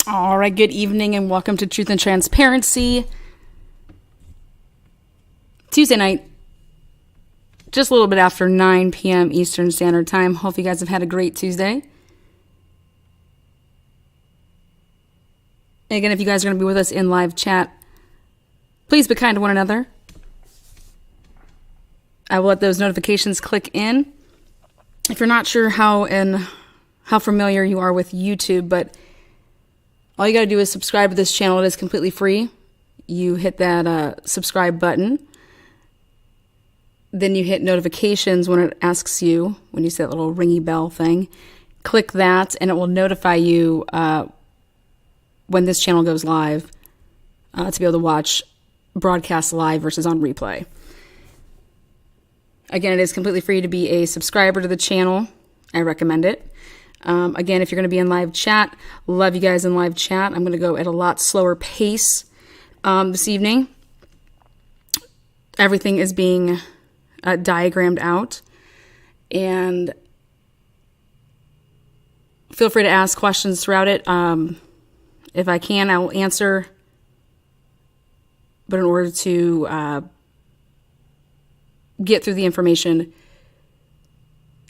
All right, good evening and welcome to Truth and Transparency. Tuesday night, just a little bit after 9 p.m. Eastern Standard Time. Hope you guys have had a great Tuesday. And again, if you guys are going to be with us in live chat, please be kind to one another. I will let those notifications click in. If you're not sure how familiar you are with YouTube, but all you got to do is subscribe to this channel. It is completely free. You hit that subscribe button. Then you hit notifications when it asks you, when you see that little ringy bell thing. Click that and it will notify you when this channel goes live to be able to watch broadcast live versus on replay. Again, it is completely free to be a subscriber to the channel. I recommend it. Again, if you're going to be in live chat, love you guys in live chat. I'm going to go at a lot slower pace this evening. Everything is being diagrammed out. And feel free to ask questions throughout it. If I can, I will answer. But in order to get through the information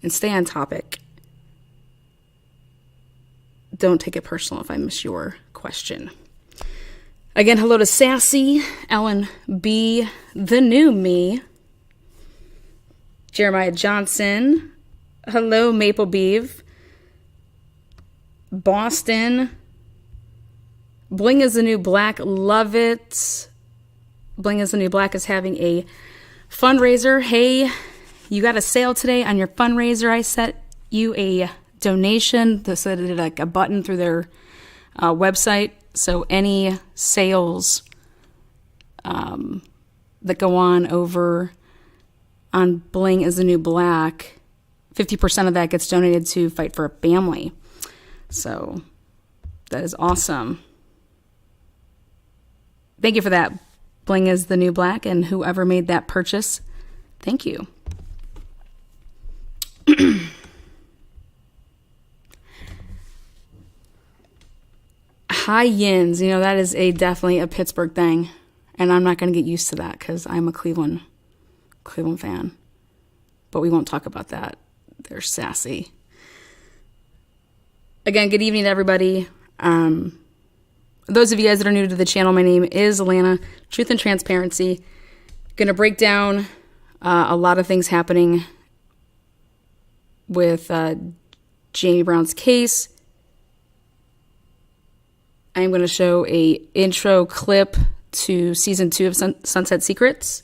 and stay on topic, don't take it personal if I miss your question. Again, hello to Sassy, Ellen B, the new me, Jeremiah Johnson, hello Maple Beeve, Boston, Bling is the New Black, love it. Bling is the New Black is having a fundraiser. Hey, you got a sale today on your fundraiser. I set you a donation. So they did like a button through their website. So any sales that go on over on Bling is the New Black, 50% of that gets donated to Fight for a Family. So that is awesome. Thank you for that. Bling is the New Black, and whoever made that purchase, thank you. High yins, that is definitely a Pittsburgh thing, and I'm not going to get used to that because I'm a Cleveland fan. But we won't talk about that. They're sassy. Again, good evening to everybody. Those of you guys that are new to the channel, my name is Alana, Truth and Transparency. Going to break down a lot of things happening with Jamie Brown's case. I'm going to show a intro clip to season 2 of Sunset Secrets.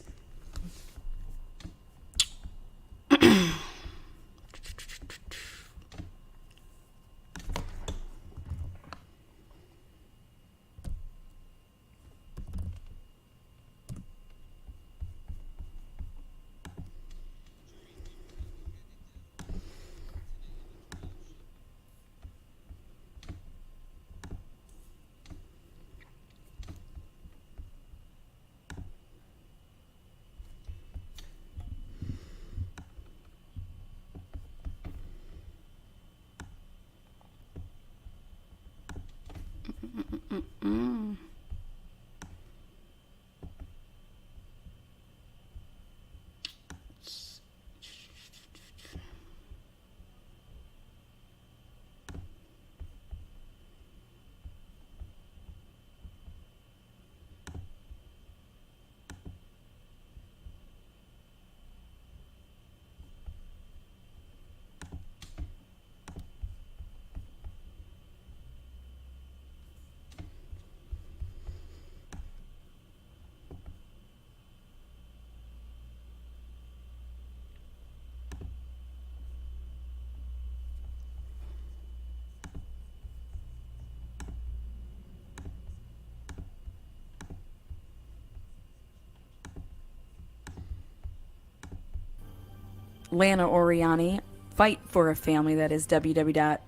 Lana Oriani, Fight for a Family, that is www.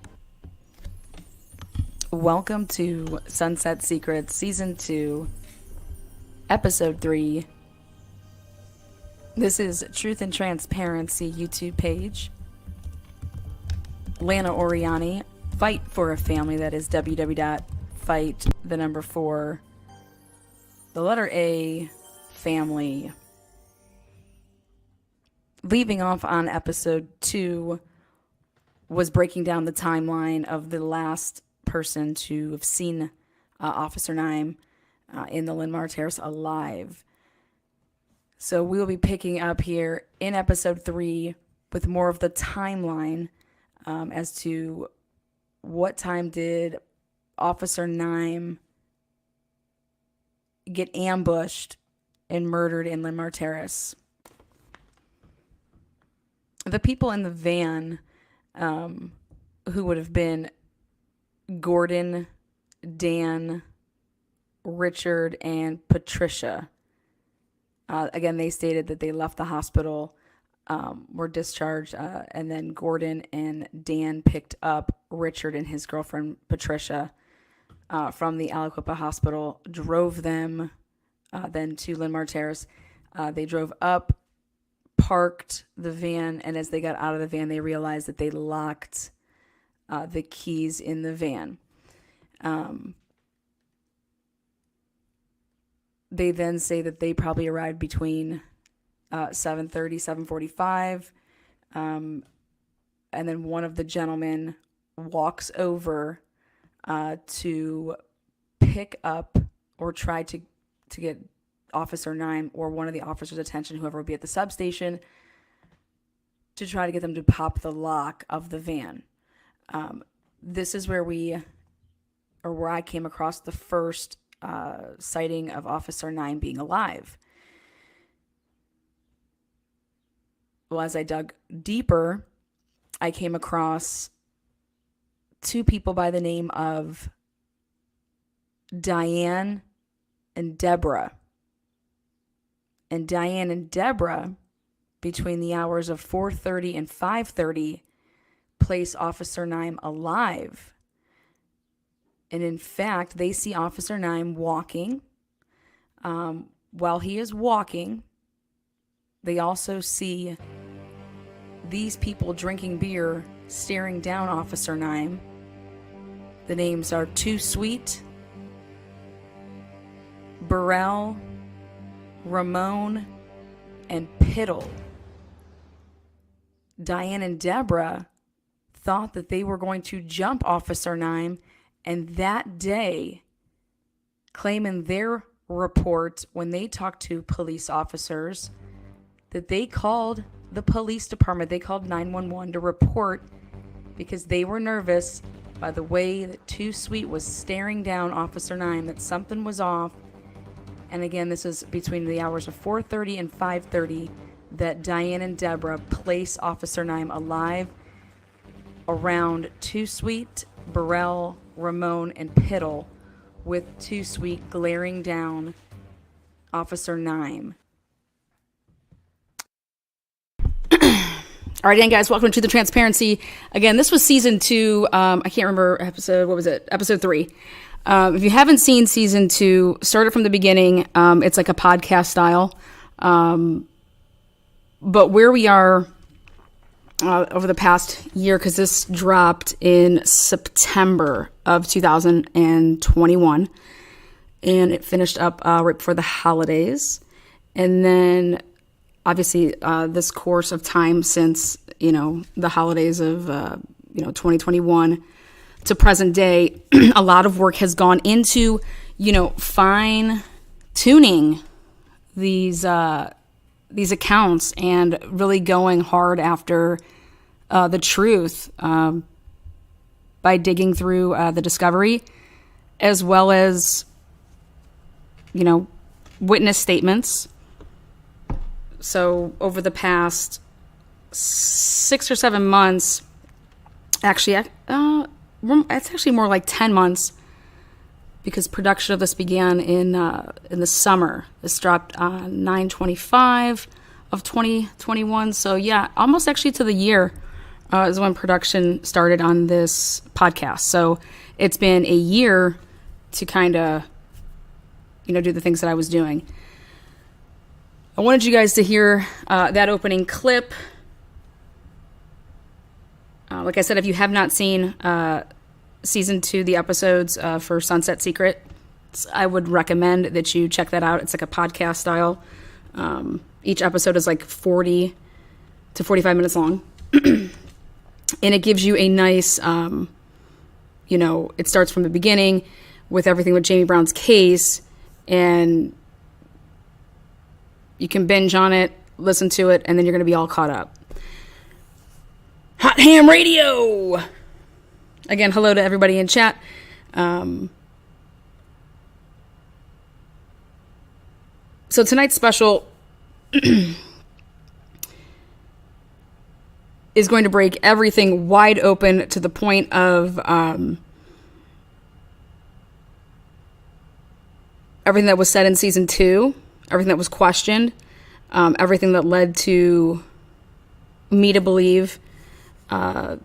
Welcome to Sunset Secrets, Season 2, Episode 3. This is Truth and Transparency YouTube page. Lana Oriani, Fight for a Family, that is www. fight the number 4, the letter A, family. Leaving off on episode 2 was breaking down the timeline of the last person to have seen Officer Naim in the Linmar Terrace alive. So we will be picking up here in episode 3 with more of the timeline as to what time did Officer Naim get ambushed and murdered in Linmar Terrace. The people in the van, who would have been Gordon, Dan, Richard, and Patricia. Again, they stated that they left the hospital, were discharged, and then Gordon and Dan picked up Richard and his girlfriend Patricia from the Aliquippa hospital, drove them then to Linmar Terrace. They drove up, parked the van, and as they got out of the van, they realized that they locked the keys in the van. They then say that they probably arrived between 7:30, 7:45, and then one of the gentlemen walks over to pick up or try to get Officer Naim or one of the officers' attention, whoever would be at the substation, to try to get them to pop the lock of the van. This is where where I came across the first sighting of Officer Naim being alive. Well, as I dug deeper, I came across 2 people by the name of Diane and Deborah. And Diane and Deborah, between the hours of 4:30 and 5:30, place Officer Naim alive. And in fact, they see Officer Naim walking. While he is walking, they also see these people drinking beer, staring down Officer Naim. The names are Too Sweet, Burrell, Ramon, and Piddle. Diane and Deborah thought that they were going to jump Officer Naim, and that day, claim in their report when they talked to police officers that they called the police department, they called 911 to report because they were nervous by the way that Too Sweet was staring down Officer Naim, that something was off. And again, this is between the hours of 4:30 and 5:30 that Diane and Deborah place Officer Naim alive around Too Sweet, Burrell, Ramon, and Piddle, with Too Sweet glaring down Officer Naim. All right, again, guys, welcome to The Transparency. Again, this was season 2. I can't remember episode 3. If you haven't seen season 2, start it from the beginning. It's like a podcast style. But where we are over the past year, because this dropped in September of 2021, and it finished up right before the holidays. And then, obviously, this course of time since, the holidays of, 2021 to present day, a lot of work has gone into, fine tuning these accounts and really going hard after the truth by digging through the discovery, as well as, witness statements. So over the past 6 or 7 months, actually, it's actually more like 10 months, because production of this began in the summer. This dropped on 9/25 of 2021. So yeah, almost actually to the year is when production started on this podcast. So it's been a year to kind of, do the things that I was doing. I wanted you guys to hear that opening clip. Like I said, if you have not seen season 2, the episodes for Sunset Secret. I would recommend that you check that out. It's like a podcast style. Each episode is like 40 to 45 minutes long. And it gives you a nice, it starts from the beginning with everything with Jamie Brown's case, and you can binge on it, listen to it, and then you're going to be all caught up. Hot Ham Radio! Again, hello to everybody in chat. So tonight's special is going to break everything wide open to the point of everything that was said in season 2, everything that was questioned, everything that led to me to believe that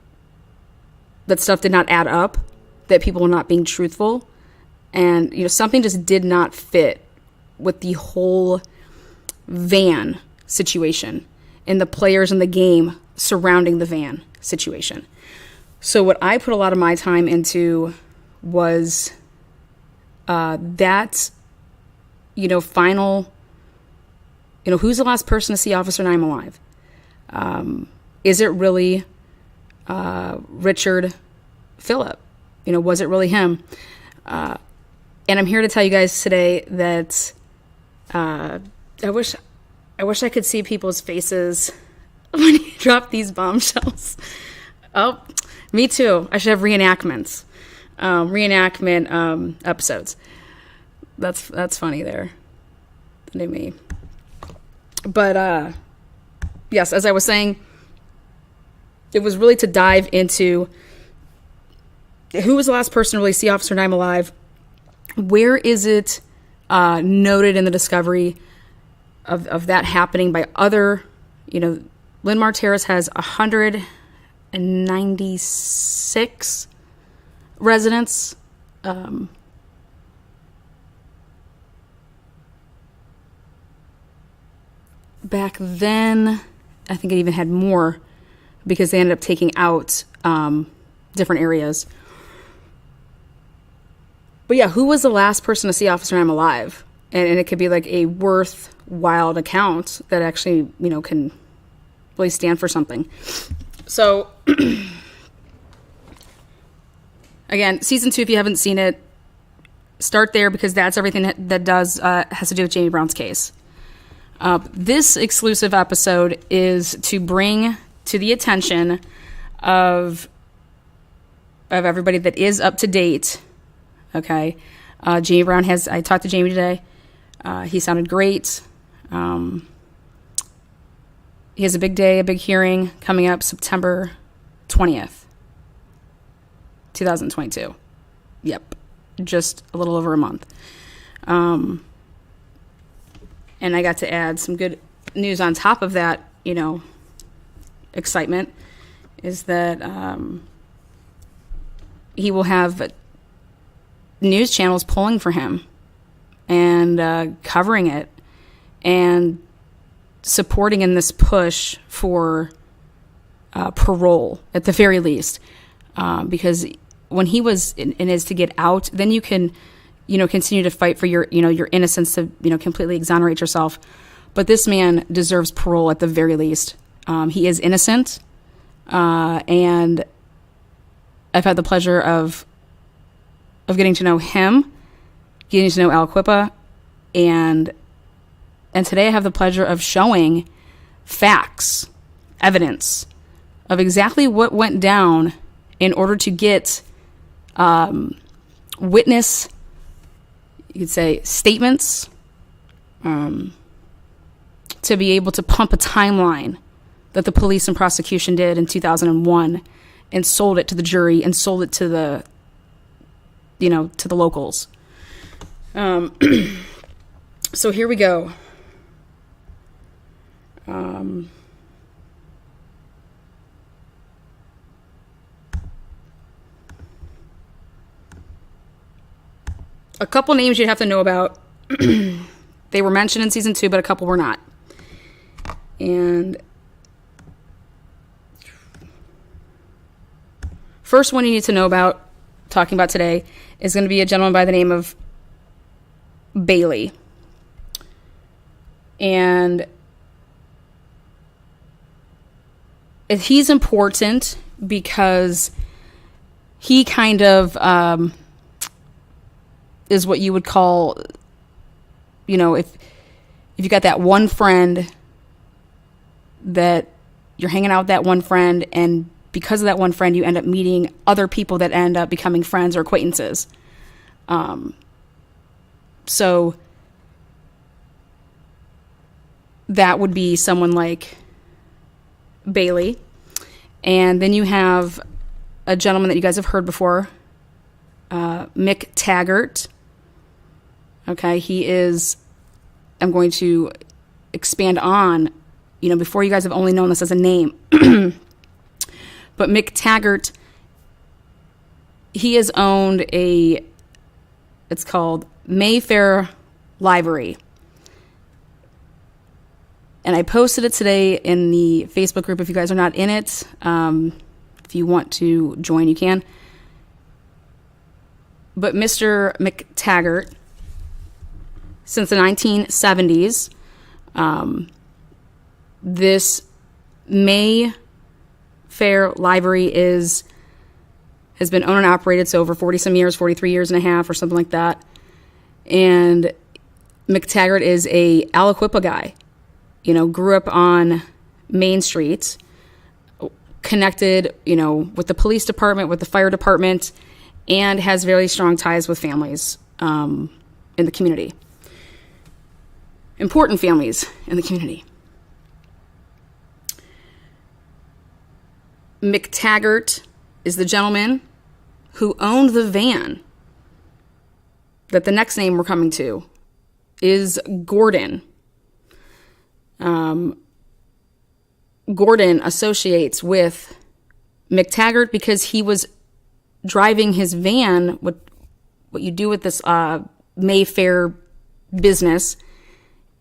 stuff did not add up, that people were not being truthful, and something just did not fit with the whole van situation and the players in the game surrounding the van situation. So what I put a lot of my time into was that final, who's the last person to see Officer Naim alive? Is it really Richard Phillip? Was it really him? And I'm here to tell you guys today that I wish I could see people's faces when you drop these bombshells. Oh, me too. I should have reenactments. Episodes. That's funny there. To me. But yes, as I was saying, it was really to dive into who was the last person to really see Officer Naim alive. Where is it noted in the discovery of that happening by other, Lynn Terrace has 196 residents. Back then, I think it even had more because they ended up taking out different areas. But yeah, who was the last person to see Officer Naim alive? And it could be like a worthwhile account that actually, can really stand for something. So, again, season 2, if you haven't seen it, start there because that's everything that has to do with Jamie Brown's case. This exclusive episode is to bring to the attention of everybody that is up to date. Okay. Jamie Brown I talked to Jamie today. He sounded great. He has a big day, a big hearing coming up September 20th, 2022. Yep. Just a little over a month. And I got to add some good news on top of that, excitement, is that he will have news channels pulling for him and covering it and supporting in this push for parole at the very least, because when he was and is to get out, then you can continue to fight for your innocence to completely exonerate yourself. But this man deserves parole at the very least. He is innocent, and I've had the pleasure of getting to know him, getting to know Aliquippa, and today I have the pleasure of showing facts, evidence of exactly what went down in order to get witness, you could say, statements, to be able to pump a timeline that the police and prosecution did in 2001 and sold it to the jury and sold it to the to the locals. So here we go. A couple names you'd have to know about. They were mentioned in season 2, but a couple were not. And first one you need to know about, talking about today is going to be a gentleman by the name of Bailey. And he's important because he kind of is what you would call, if you got that one friend that you're hanging out with that one friend, and because of that one friend, you end up meeting other people that end up becoming friends or acquaintances. So that would be someone like Bailey. And then you have a gentleman that you guys have heard before, Mick Taggart. Okay, I'm going to expand on, before you guys have only known this as a name. But Mick Taggart, he has owned it's called Mayfair Library. And I posted it today in the Facebook group. If you guys are not in it, if you want to join, you can. But Mr. Mick Taggart, since the 1970s, this Mayfair Library has been owned and operated, so over 40-some years, 43 years and a half or something like that. And Mick Taggart is a Aliquippa guy. Grew up on Main Street, connected, with the police department, with the fire department, and has very strong ties with families in the community. Important families in the community. Mick Taggart is the gentleman who owned the van that the next name we're coming to is Gordon. Gordon associates with Mick Taggart because he was driving his van. What you do with this Mayfair business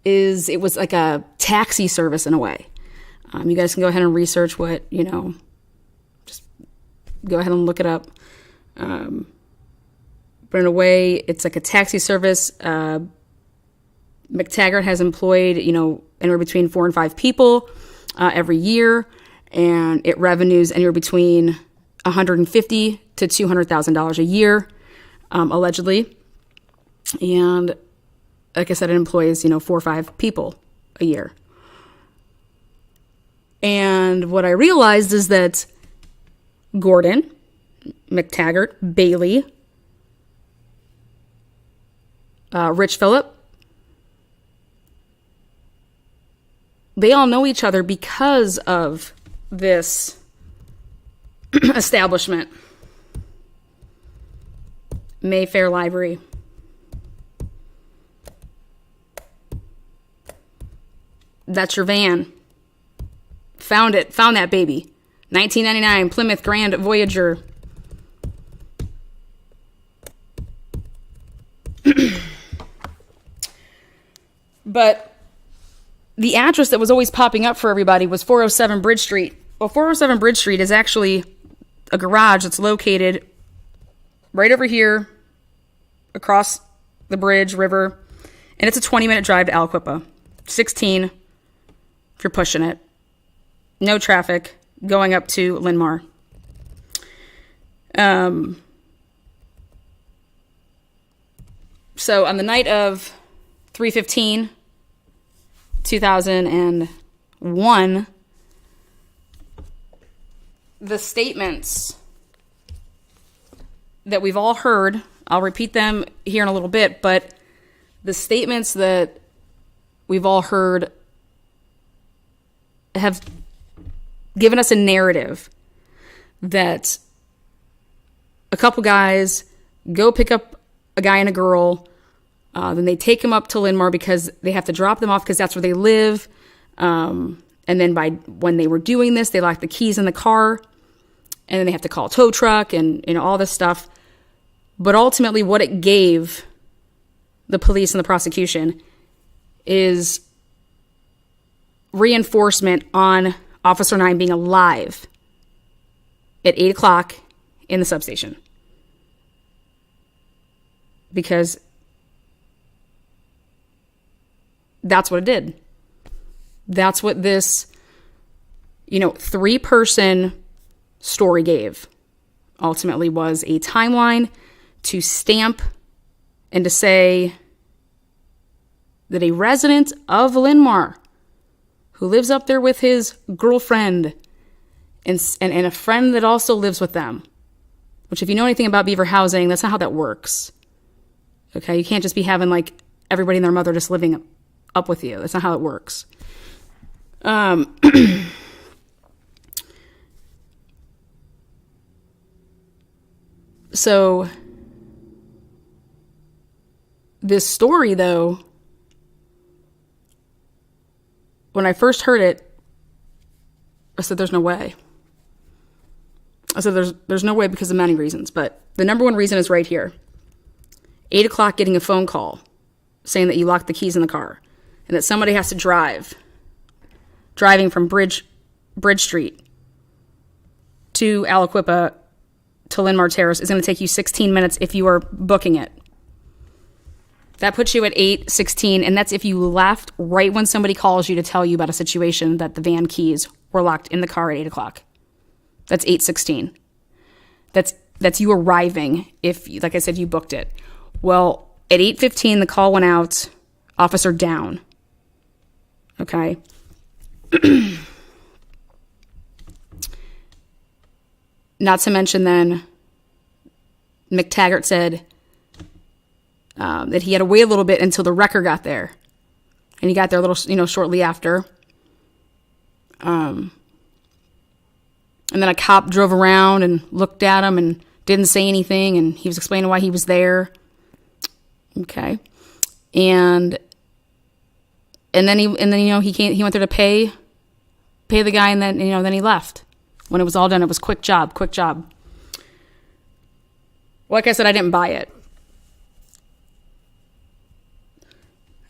is it was like a taxi service in a way. You guys can go ahead and research what, just go ahead and look it up. But in a way, it's like a taxi service. Mick Taggart has employed, anywhere between 4 and 5 people every year, and it revenues anywhere between $150,000 to $200,000 a year, allegedly. And like I said, it employs 4 or 5 people a year. And what I realized is that Gordon, Mick Taggart, Bailey, Rich Phillip, they all know each other because of this establishment, Mayfair Library. That's your van. Found that baby. 1999 Plymouth Grand Voyager. But the address that was always popping up for everybody was 407 Bridge Street. Well, 407 Bridge Street is actually a garage that's located right over here across the bridge, river, and it's a 20-minute drive to Aliquippa. 16 if you're pushing it. No traffic going up to Linmar. So on the night of 3/15/2001, the statements that we've all heard, I'll repeat them here in a little bit, but the statements that we've all heard have given us a narrative that a couple guys go pick up a guy and a girl, then they take them up to Linmar because they have to drop them off because that's where they live. And then when they were doing this, they locked the keys in the car, and then they have to call a tow truck and all this stuff. But ultimately what it gave the police and the prosecution is reinforcement on Officer Naim being alive at 8 o'clock in the substation. because that's what it did. That's what this, 3-person story gave. Ultimately was a timeline to stamp and to say that a resident of Linmar who lives up there with his girlfriend and a friend that also lives with them, which if you know anything about beaver housing, that's not how that works. Okay, you can't just be having like everybody and their mother just living up with you. That's not how it works. So this story, though, when I first heard it, I said, there's no way. I said, there's no way because of many reasons. But the number one reason is right here. 8 o'clock getting a phone call saying that you locked the keys in the car and that somebody has to driving from Bridge Street to Aliquippa to Linmar Terrace is going to take you 16 minutes if you are booking it. That puts you at 8:16, and that's if you left right when somebody calls you to tell you about a situation that the van keys were locked in the car at 8 o'clock. That's 8:16. That's you arriving if, like I said, you booked it. Well, at 8:15, the call went out, officer down. Okay? Not to mention then, Taggart said that he had to wait a little bit until the wrecker got there. And he got there a little, shortly after. And then a cop drove around and looked at him and didn't say anything. And he was explaining why he was there. Okay. And then he went there to pay the guy, and then he left. When it was all done, it was quick job. Like I said, I didn't buy it.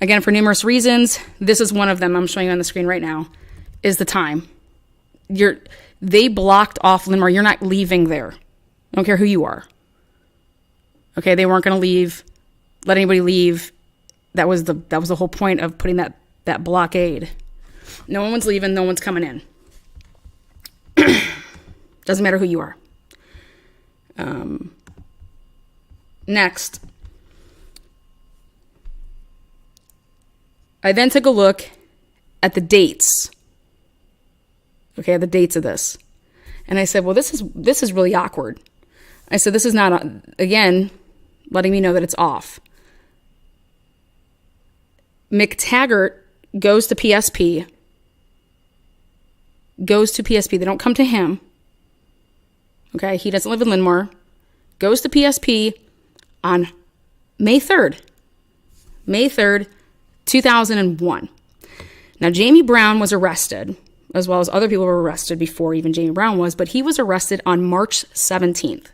Again, for numerous reasons, this is one of them. I'm showing you on the screen right now, is the time. They blocked off Linmar. You're not leaving there. I don't care who you are. Okay, they weren't going to let anybody leave. That was the whole point of putting that blockade. No one's leaving, no one's coming in. Doesn't matter who you are. Next, I then took a look at the dates. Okay, the dates of this. And I said, well, this is really awkward. I said, this is not, again, letting me know that it's off. Taggart goes to PSP. They don't come to him. Okay, he doesn't live in Linmar. Goes to PSP on May 3rd, 2001. Now, Jamie Brown was arrested, as well as other people were arrested before even Jamie Brown was, but he was arrested on March 17th.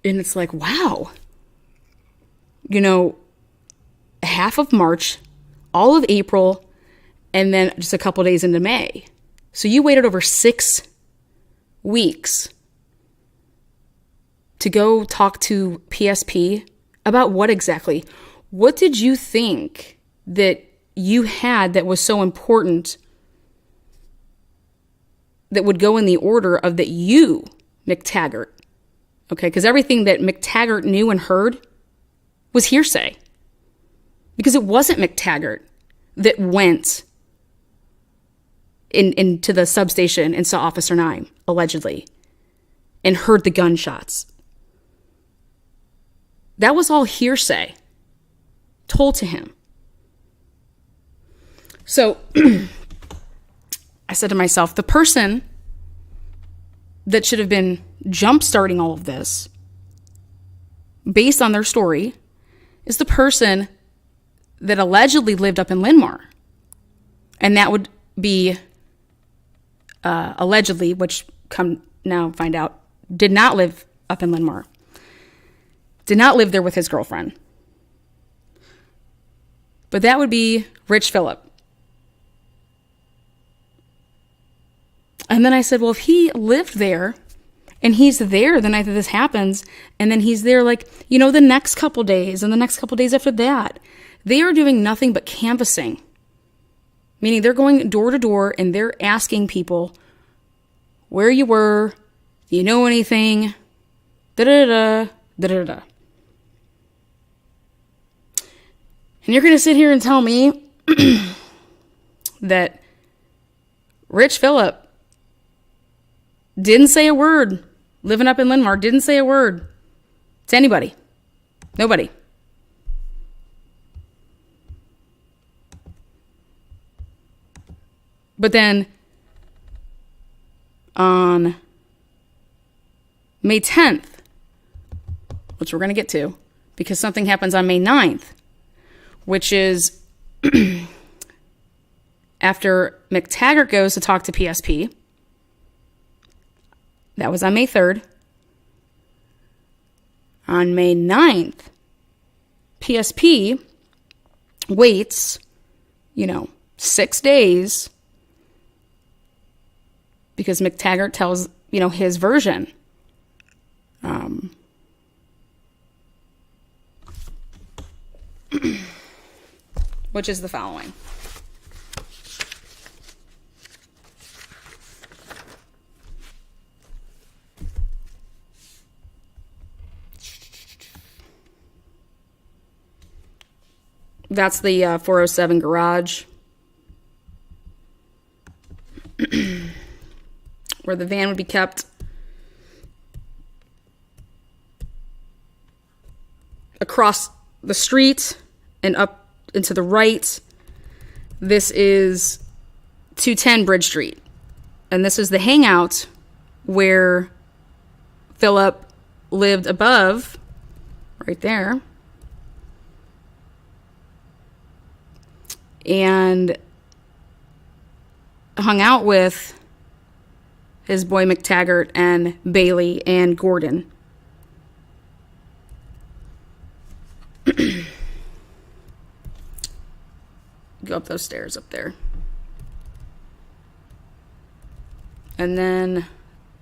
And it's like, wow. Half of March, all of April, and then just a couple days into May. So you waited over 6 weeks to go talk to PSP about what exactly? What did you think that you had that was so important that would go in the order of that you, Taggart, okay? Because everything that Taggart knew and heard was hearsay. Because it wasn't Taggart that went into the substation and saw Officer Naim, allegedly, and heard the gunshots. That was all hearsay told to him. So I said to myself, the person that should have been jump-starting all of this, based on their story, is the person that allegedly lived up in Linmar. And that would be allegedly, which come now find out, did not live up in Linmar. Did not live there with his girlfriend. But that would be Rich Phillip. And then I said, well, if he lived there And he's there the night that this happens. And then he's there like, you know, the next couple days and the next couple days after that. They are doing nothing but canvassing. Meaning they're going door to door and they're asking people where you were, do you know anything, da-da-da, da-da-da. And you're going to sit here and tell me that Rich Phillip didn't say a word, living up in Linn-Mar, didn't say a word to anybody. Nobody. But then on May 10th, which we're going to get to, because something happens on May 9th, which is after Taggart goes to talk to PSP. That was on May 3rd. On May 9th, PSP waits, 6 days because Taggart tells, his version. Which is the following. That's the 407 garage where the van would be kept. Across the street and up and to the right, this is 210 Bridge Street. And this is the hangout where Phillip lived above, right there. And hung out with his boy Taggart and Bailey and Gordon. Go up those stairs up there. And then,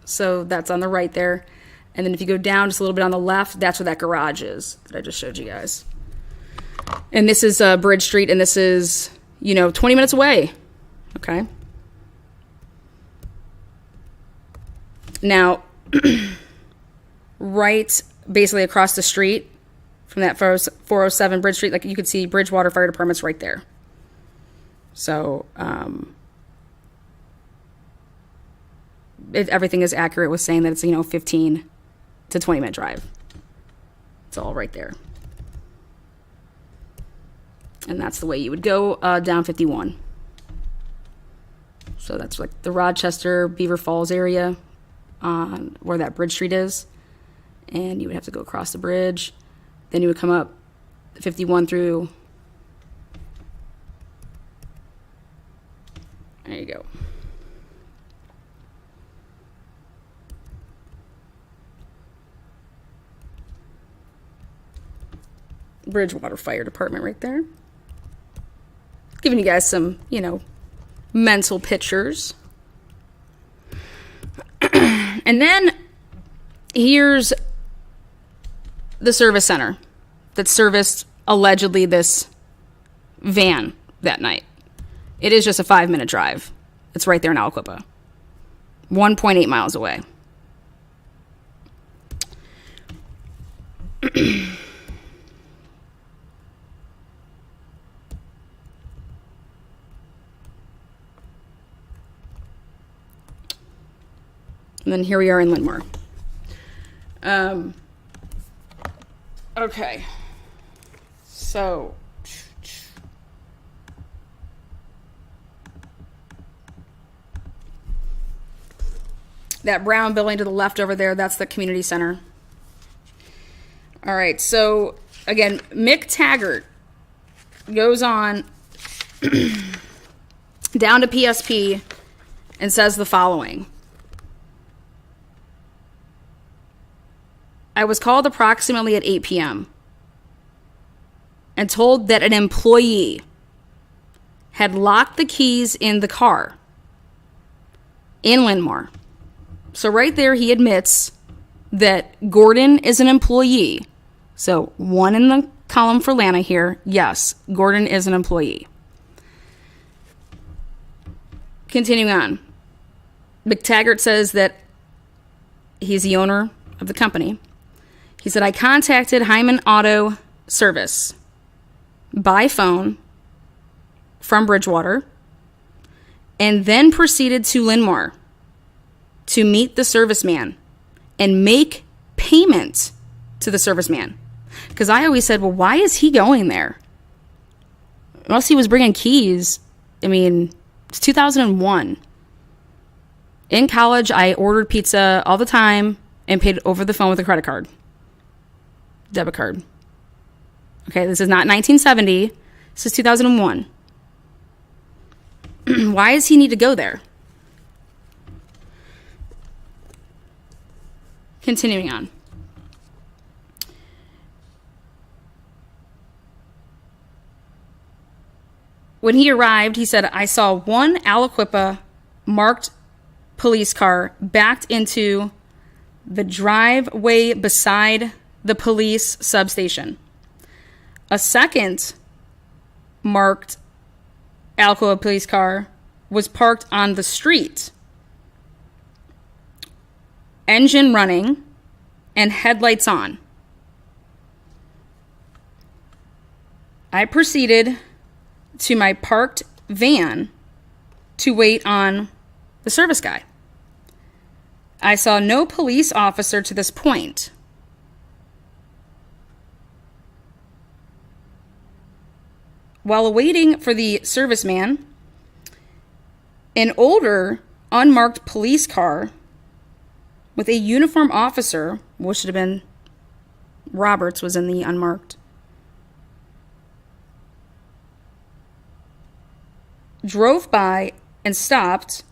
so that's on the right there. And then if you go down just a little bit on the left, that's where that garage is that I just showed you guys. And this is Bridge Street, and this is, 20 minutes away. Okay. Now, right basically across the street from that 407 Bridge Street, like you could see Bridgewater Fire Department's right there. So, everything is accurate with saying that it's, 15 to 20 minute drive. It's all right there. And that's the way you would go down 51. So that's like the Rochester, Beaver Falls area where that Bridge Street is. And you would have to go across the bridge. Then you would come up 51 through. There you go. Bridgewater Fire Department right there. Giving you guys some, mental pictures. And then here's the service center that serviced allegedly this van that night. It is just a 5-minute drive. It's right there in Aliquippa. 1.8 miles away. And then here we are in Linn-Mar. Okay. So. That brown building to the left over there, that's the community center. All right, so again, Taggart goes on down to PSP and says the following. I was called approximately at 8 p.m. and told that an employee had locked the keys in the car in Linn-Mar So right there, he admits that Gordon is an employee. So 1 in the column for Lana here. Yes, Gordon is an employee. Continuing on. Taggart says that he's the owner of the company. He said, I contacted Hyman Auto Service by phone from Bridgewater and then proceeded to Linmore to meet the serviceman and make payment to the serviceman. Because I always said, well, why is he going there? Unless he was bringing keys. I mean, it's 2001. In college, I ordered pizza all the time and paid over the phone with a credit card. Debit card. Okay, this is not 1970. This is 2001. Why does he need to go there? Continuing on. When he arrived, he said, I saw one Aliquippa marked police car backed into the driveway beside the police substation. A second marked Aliquippa police car was parked on the street, engine running and headlights on. I proceeded to my parked van to wait on the service guy. I saw no police officer to this point. While waiting for the serviceman, an older, unmarked police car with a uniformed officer, which should have been Roberts, was in the unmarked, drove by and stopped.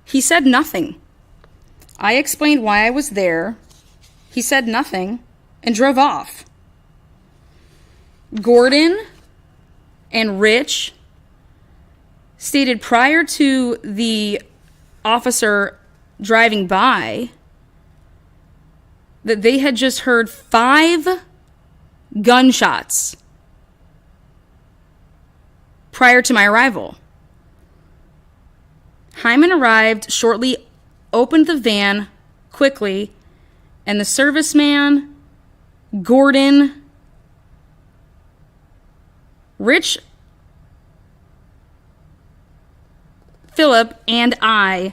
He said nothing. I explained why I was there. He said nothing and drove off. Gordon and Rich stated prior to the officer driving by that they had just heard 5 gunshots prior to my arrival. Hyman arrived shortly, opened the van quickly, and the serviceman, Gordon, Rich, Philip, and I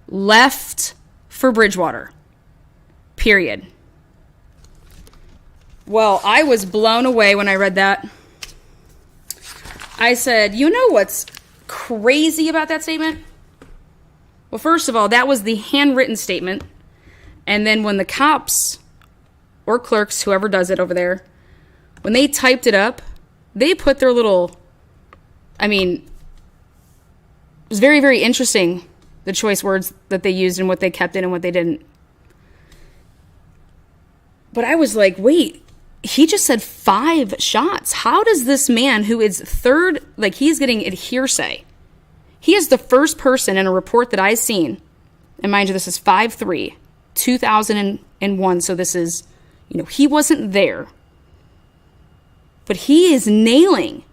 left for Bridgewater. Period. Well, I was blown away when I read that. I said, you know what's crazy about that statement? Well, first of all, that was the handwritten statement. And then when the cops or clerks, whoever does it over there, when they typed it up, they put their little, it was very, very interesting, the choice words that they used and what they kept in and what they didn't. But I was like, wait, he just said 5 shots. How does this man who is third, he's getting a hearsay. He is the first person in a report that I've seen, and mind you, this is 5/3, 2001, so this is, he wasn't there. But he is nailing.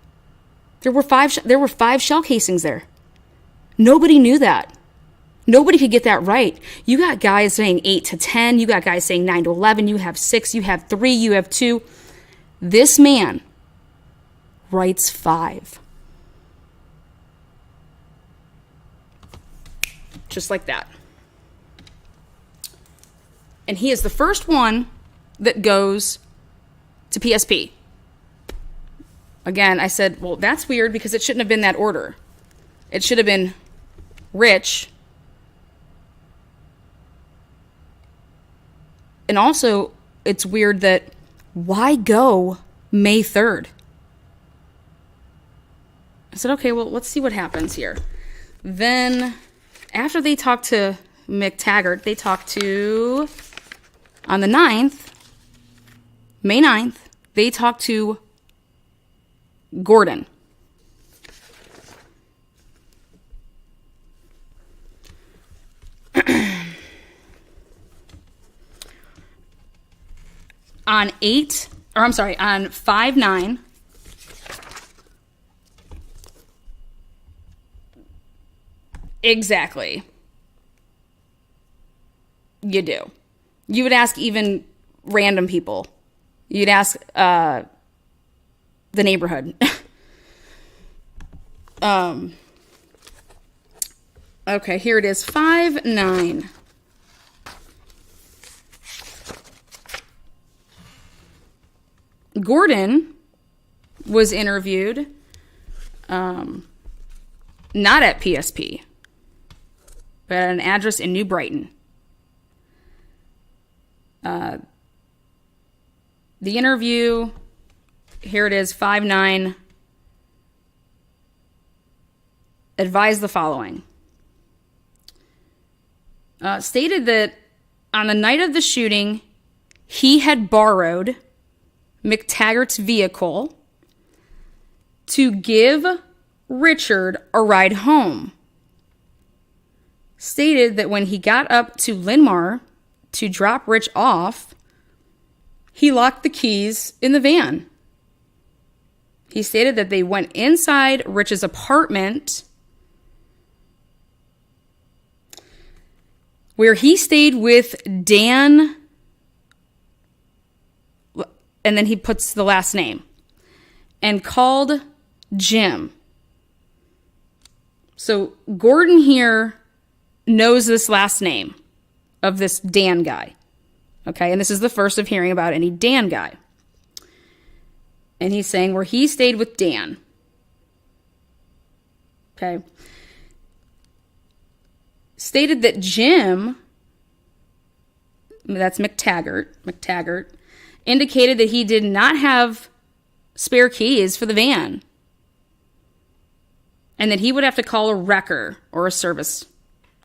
There were 5 shell casings there. Nobody knew that. Nobody could get that right. You got guys saying 8 to 10. You got guys saying 9 to 11. You have 6. You have 3. You have 2. This man writes 5. Just like that. And he is the first one that goes to PSP. Again, I said, well, that's weird because it shouldn't have been that order. It should have been Rich. And also, it's weird that why go May 3rd? I said, okay, well, let's see what happens here. Then, after they talked to Taggart, they talked to, on the 9th, May 9th, they talked to Gordon. on 5/9. Exactly. You do. You would ask even random people. You'd ask the neighborhood. Okay, here it is. 5/9. Gordon was interviewed, not at PSP, but at an address in New Brighton. The interview, here it is, 5/9, advised the following. Stated that on the night of the shooting, he had borrowed McTaggart's vehicle to give Richard a ride home. Stated that when he got up to Linmar to drop Rich off, he locked the keys in the van. He stated that they went inside Rich's apartment, where he stayed with Dan, and then he puts the last name, and called Jim. So Gordon here knows this last name of this Dan guy. Okay, and this is the first of hearing about any Dan guy. And he's saying where he stayed with Dan. Okay. Stated that Jim, that's McTaggart, indicated that he did not have spare keys for the van, and that he would have to call a wrecker or a service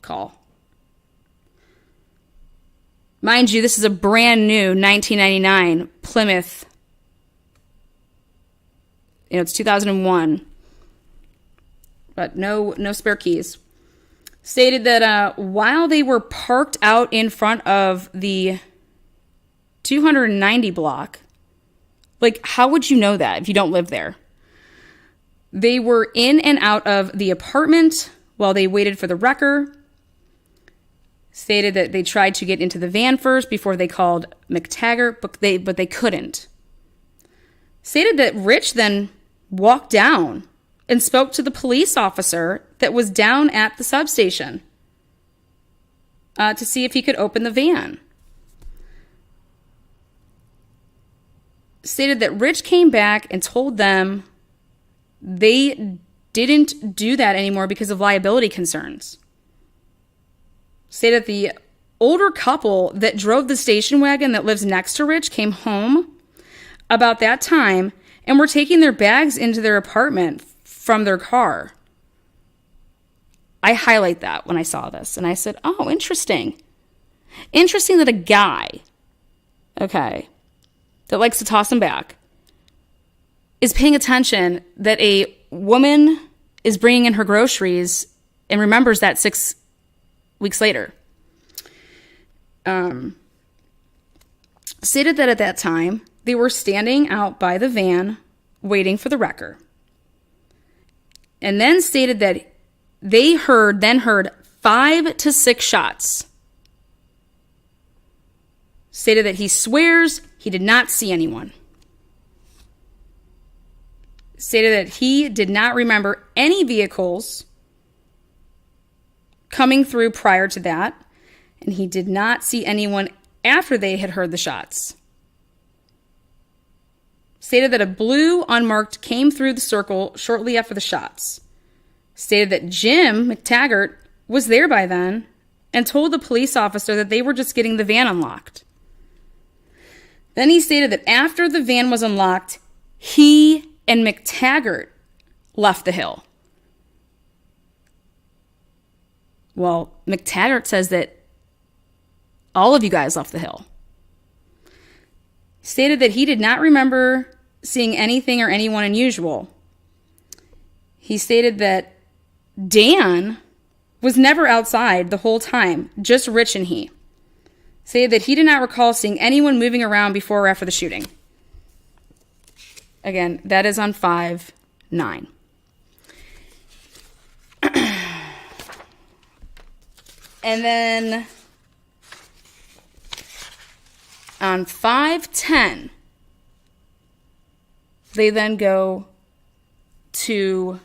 call. Mind you, this is a brand new 1999 Plymouth. It's 2001, but no spare keys. Stated that while they were parked out in front of the 290 block, like, how would you know that if you don't live there? They were in and out of the apartment while they waited for the wrecker. Stated that they tried to get into the van first before they called McTaggart, but they couldn't. Stated that Rich then walked down and spoke to the police officer that was down at the substation to see if he could open the van. Stated that Rich came back and told them they didn't do that anymore because of liability concerns. Stated that the older couple that drove the station wagon that lives next to Rich came home about that time and were taking their bags into their apartment from their car. I highlight that when I saw this, and I said, oh, interesting. Interesting that a guy, okay, that likes to toss them back is paying attention that a woman is bringing in her groceries and remembers that 6 weeks later. Stated that at that time, they were standing out by the van waiting for the wrecker. And then stated that they heard 5 to 6 shots. Stated that he swears he did not see anyone. Stated that he did not remember any vehicles coming through prior to that, and he did not see anyone after they had heard the shots. Stated that a blue unmarked came through the circle shortly after the shots. Stated that Jim McTaggart was there by then and told the police officer that they were just getting the van unlocked. Then he stated that after the van was unlocked, he and McTaggart left the hill. Well, McTaggart says that all of you guys left the hill. Stated that he did not remember seeing anything or anyone unusual. He stated that Dan was never outside the whole time, just Rich and he. say that he did not recall seeing anyone moving around before or after the shooting. Again, that is on 5/9. And then on 5/10, they then go to,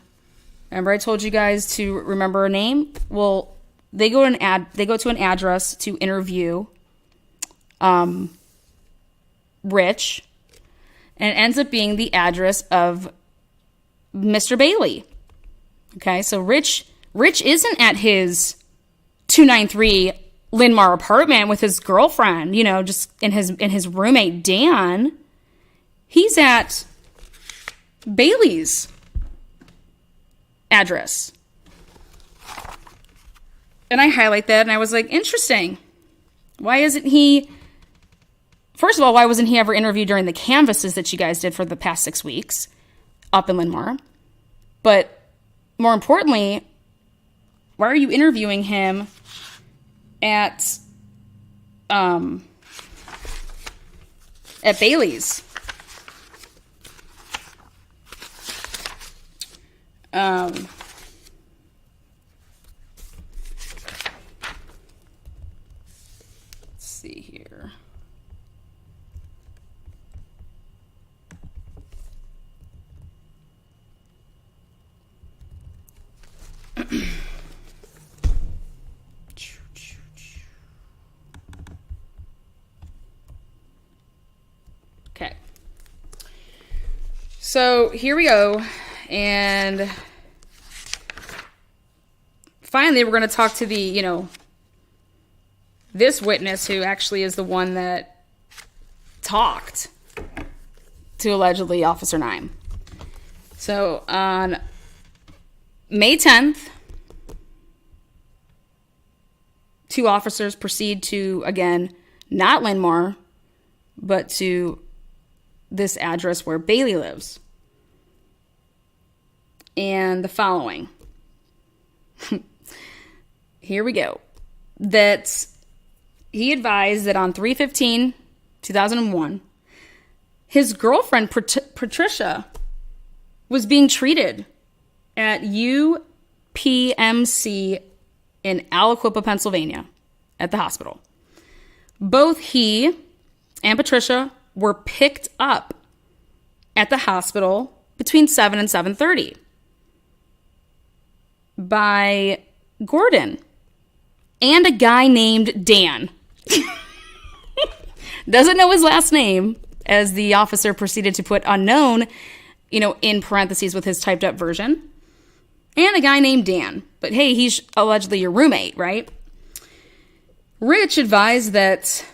remember I told you guys to remember a name? Well, they go to an address to interview Rich, and it ends up being the address of Mr. Bailey. Okay, so Rich isn't at his 293 Linmar apartment with his girlfriend, just in his roommate Dan. He's at Bailey's address. And I highlight that, and I was like, interesting. Why isn't he... First of all, why wasn't he ever interviewed during the canvasses that you guys did for the past 6 weeks up in Linmar? But more importantly, why are you interviewing him at Bailey's? Let's see here. Okay. So here we go. And finally, we're going to talk to the, this witness who actually is the one that talked to allegedly Officer Naim. So on May 10th, 2 officers proceed to, again, not Linmar, but to this address where Bailey lives. And the following. Here we go. That he advised that on 3/15/2001, his girlfriend, Patricia, was being treated at UPMC in Aliquippa, Pennsylvania, at the hospital. Both he and Patricia were picked up at the hospital between 7 and 7:30 by Gordon and a guy named Dan. Doesn't know his last name, as the officer proceeded to put unknown, in parentheses with his typed up version. And a guy named Dan. But hey, he's allegedly your roommate, right? Rich advised that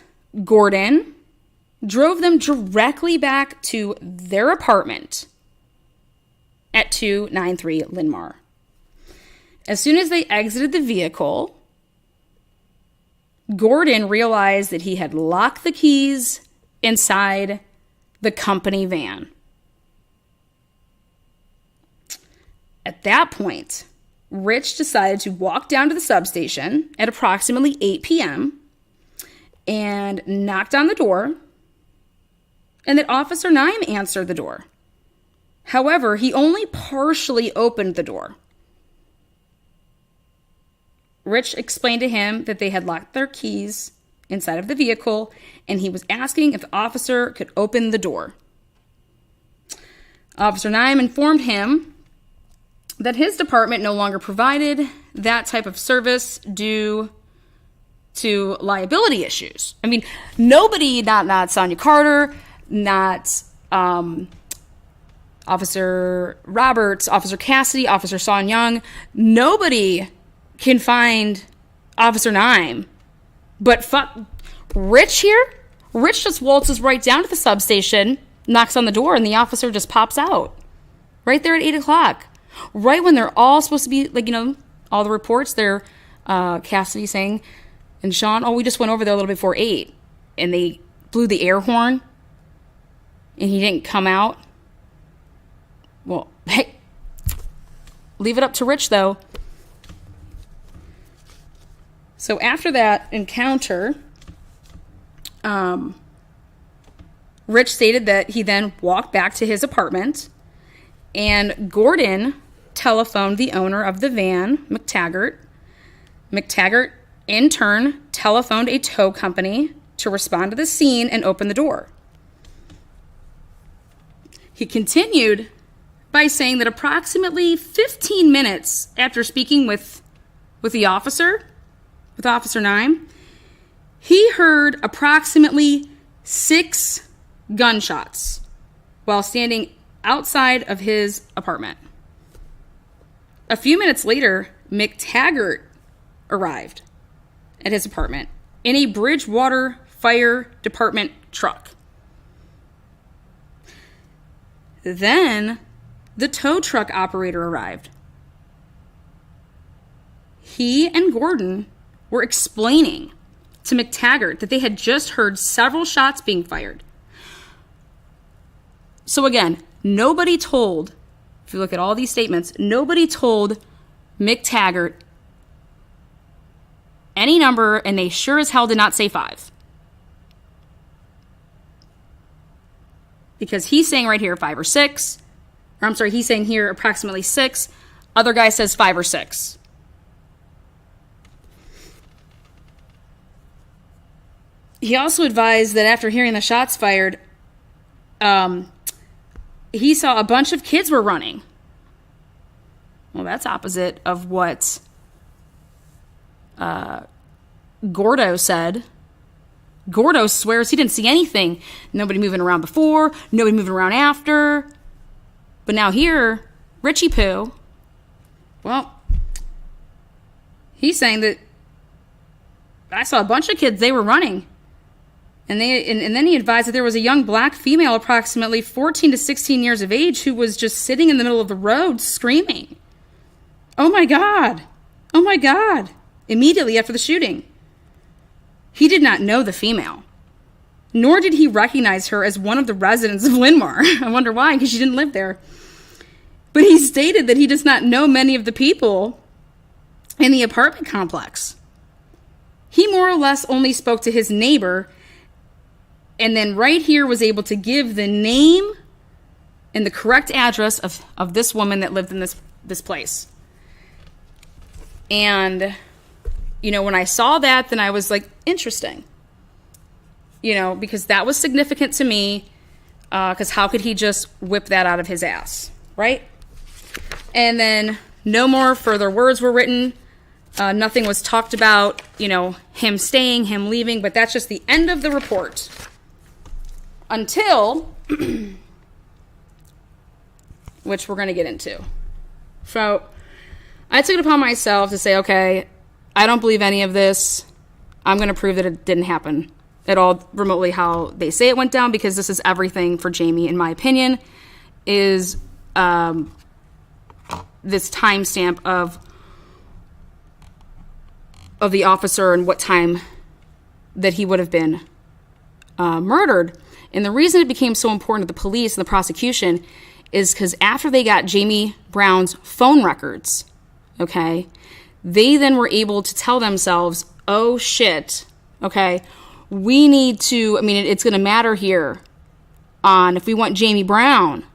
Gordon drove them directly back to their apartment at 293 Linmar. As soon as they exited the vehicle, Gordon realized that he had locked the keys inside the company van. At that point, Rich decided to walk down to the substation at approximately 8 p.m. and knocked on the door, and that Officer Naim answered the door. However, he only partially opened the door. Rich explained to him that they had locked their keys inside of the vehicle, and he was asking if the officer could open the door. Officer Naim informed him that his department no longer provided that type of service due to liability issues. I mean, nobody, not Sonia Carter, not Officer Roberts, Officer Cassidy, Officer Son Young, nobody can find Officer Naim. But fuck, Rich here? Rich just waltzes right down to the substation, knocks on the door, and the officer just pops out. Right there at 8 o'clock. Right when they're all supposed to be, all the reports, they're Cassidy saying, and Sean, we just went over there a little before 8. And they blew the air horn, and he didn't come out. Well, hey, leave it up to Rich, though. So after that encounter, Rich stated that he then walked back to his apartment, and Gordon telephoned the owner of the van, McTaggart. McTaggart, in turn, telephoned a tow company to respond to the scene and open the door. He continued by saying that approximately 15 minutes after speaking with Officer Naim, he heard approximately 6 gunshots while standing outside of his apartment. A few minutes later, McTaggart arrived at his apartment in a Bridgewater Fire Department truck. Then the tow truck operator arrived. He and Gordon were explaining to McTaggart that they had just heard several shots being fired. So again, nobody told, if you look at all these statements, nobody told McTaggart any number, and they sure as hell did not say 5. Because he's saying right here 5 or 6. Or I'm sorry, he's saying here approximately 6. Other guy says 5 or 6. He also advised that after hearing the shots fired, he saw a bunch of kids were running. Well, that's opposite of what Gordo said. Gordo swears he didn't see anything. Nobody moving around before, nobody moving around after. But now here, Richie Poo, well, he's saying that I saw a bunch of kids, they were running. And then he advised that there was a young black female approximately 14 to 16 years of age who was just sitting in the middle of the road screaming, "Oh my God! Oh my God!" immediately after the shooting. He did not know the female, nor did he recognize her as one of the residents of Linmar. I wonder why, because she didn't live there. But he stated that he does not know many of the people in the apartment complex. He more or less only spoke to his neighbor, and then right here was able to give the name and the correct address of this woman that lived in this place. And, you know, when I saw that, then I was like, interesting. You know, because that was significant to me, because how could he just whip that out of his ass, right? And then no more further words were written. Nothing was talked about, you know, him staying, him leaving, but that's just the end of the report. Until, which we're going to get into. So, I took it upon myself to say, okay, I don't believe any of this. I'm going to prove that it didn't happen at all remotely how they say it went down, because this is everything for Jamie, in my opinion, is this timestamp of the officer and what time that he would have been murdered. And the reason it became so important to the police and the prosecution is because after they got Jamie Brown's phone records, okay, they then were able to tell themselves, oh shit, okay, we need to, I mean, it's going to matter here on if we want Jamie Brown,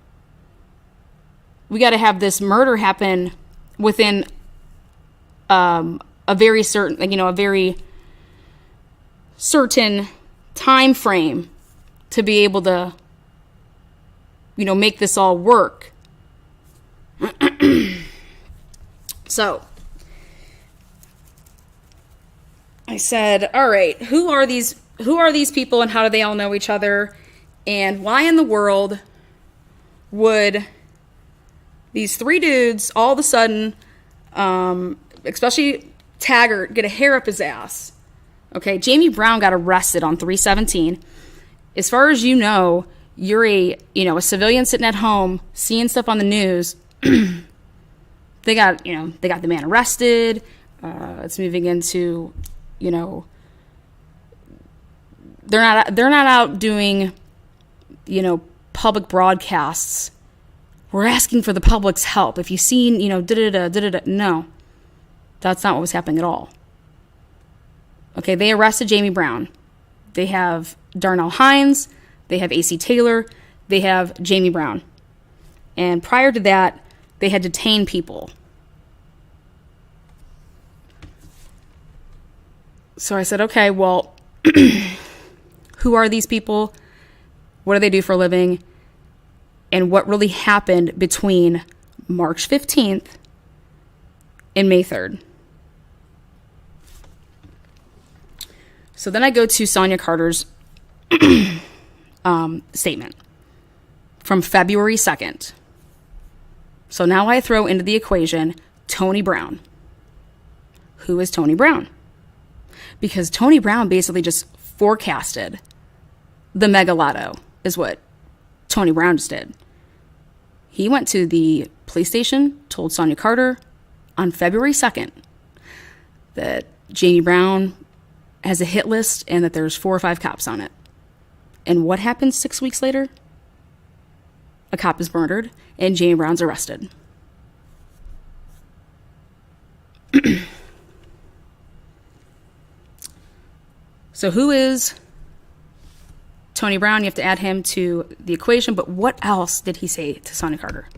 we got to have this murder happen within a very certain, you know, a very certain time frame to be able to, you know, make this all work. So, I said, all right, who are these people and how do they all know each other? And why in the world would these 3 dudes all of a sudden, especially Taggart, get a hair up his ass? Okay, Jamie Brown got arrested on 3/17. As far as you know, you're a civilian sitting at home seeing stuff on the news. They got the man arrested. It's moving into, you know, they're not out doing, you know, public broadcasts. We're asking for the public's help. If you've seen, you know, no, that's not what was happening at all. Okay, they arrested Jamie Brown. They have Darnell Hines, they have AC Taylor, they have Jamie Brown. And prior to that, they had detained people. So I said, okay, well, who are these people? What do they do for a living? And what really happened between March 15th and May 3rd? So then I go to Sonia Carter's statement from February 2nd. So now I throw into the equation Tony Brown. Who is Tony Brown? Because Tony Brown basically just forecasted the mega lotto, is what Tony Brown just did. He went to the police station, told Sonia Carter on February 2nd that Jamie Brown has a hit list and that there's 4 or 5 cops on it. And what happens 6 weeks later? A cop is murdered and Jamie Brown's arrested. So who is Tony Brown? You have to add him to the equation. But what else did he say to Sonia Carter?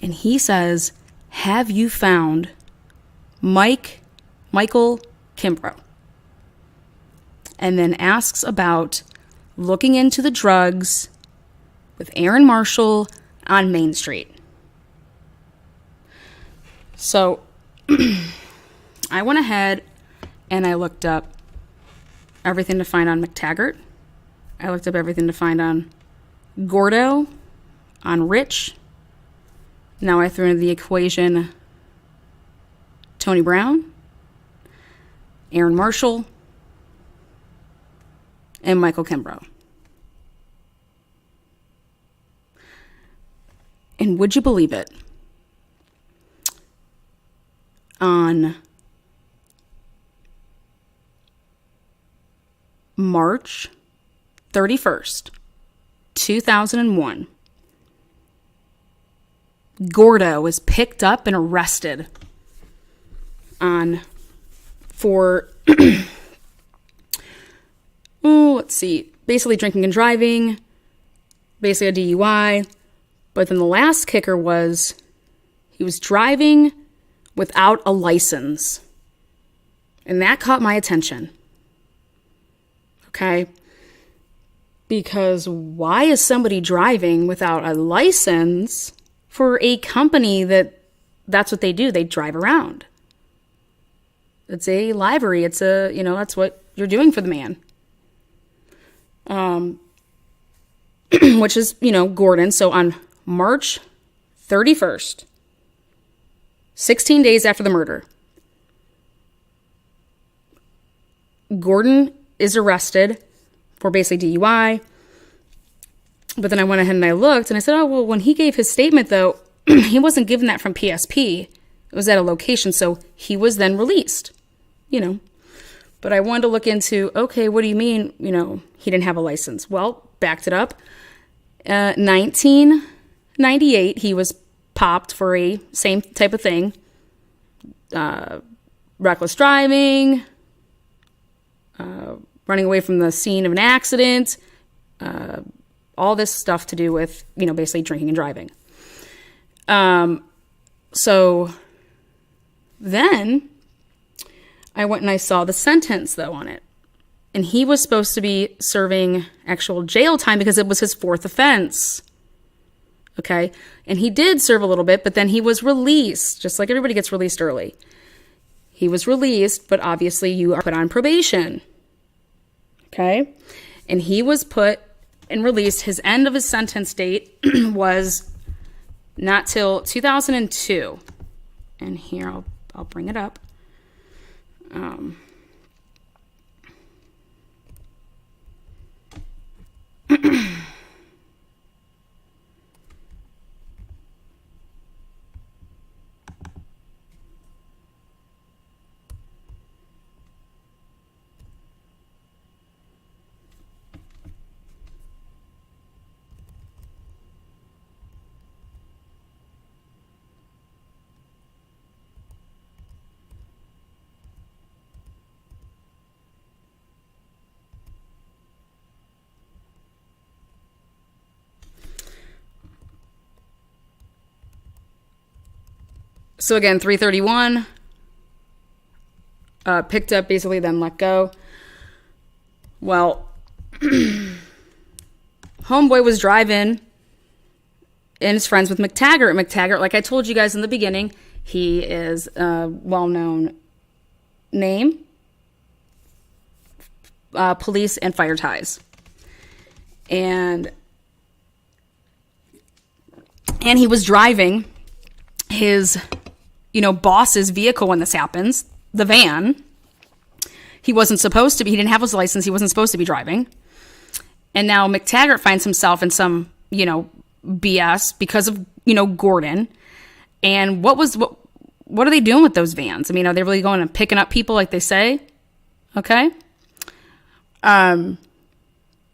And he says, have you found Michael Kimbrough? And then asks about looking into the drugs with Aaron Marshall on Main Street. So I went ahead and I looked up everything to find on Taggart. I looked up everything to find on Gordo, on Rich. Now I threw into the equation Tony Brown, Aaron Marshall, and Michael Kimbrough. And would you believe it? On March 31st, 2001, Gordo was picked up and arrested for let's see, basically drinking and driving, basically a DUI. But then the last kicker was he was driving without a license. And that caught my attention. Okay? Because why is somebody driving without a license for a company that's what they do? They drive around. It's a livery. It's that's what you're doing for the man. Which is, Gordon. So on March 31st, 16 days after the murder, Gordon is arrested for basically DUI. But then I went ahead and I looked and I said, oh, well, when he gave his statement, though, he wasn't given that from PSP. It was at a location. So he was then released, But I wanted to look into, okay, what do you mean, he didn't have a license? Well, backed it up. 1998, he was popped for a same type of thing. Reckless driving, running away from the scene of an accident, all this stuff to do with, basically drinking and driving. So then I went and I saw the sentence, though, on it. And he was supposed to be serving actual jail time because it was his 4th offense. Okay? And he did serve a little bit, but then he was released, just like everybody gets released early. He was released, but obviously you are put on probation. Okay? And he was put and released. His end of his sentence date was not till 2002. And here, I'll bring it up. So again, 331, picked up, basically then let go. Well, homeboy was driving and is friends with McTaggart. McTaggart, like I told you guys in the beginning, he is a well-known name, police and fire ties. And he was driving his, boss's vehicle when this happens, the van. He wasn't supposed to be, he didn't have his license, he wasn't supposed to be driving. And now McTaggart finds himself in some, BS because of, Gordon. And what are they doing with those vans? I mean, are they really going and picking up people like they say? Okay. But I'm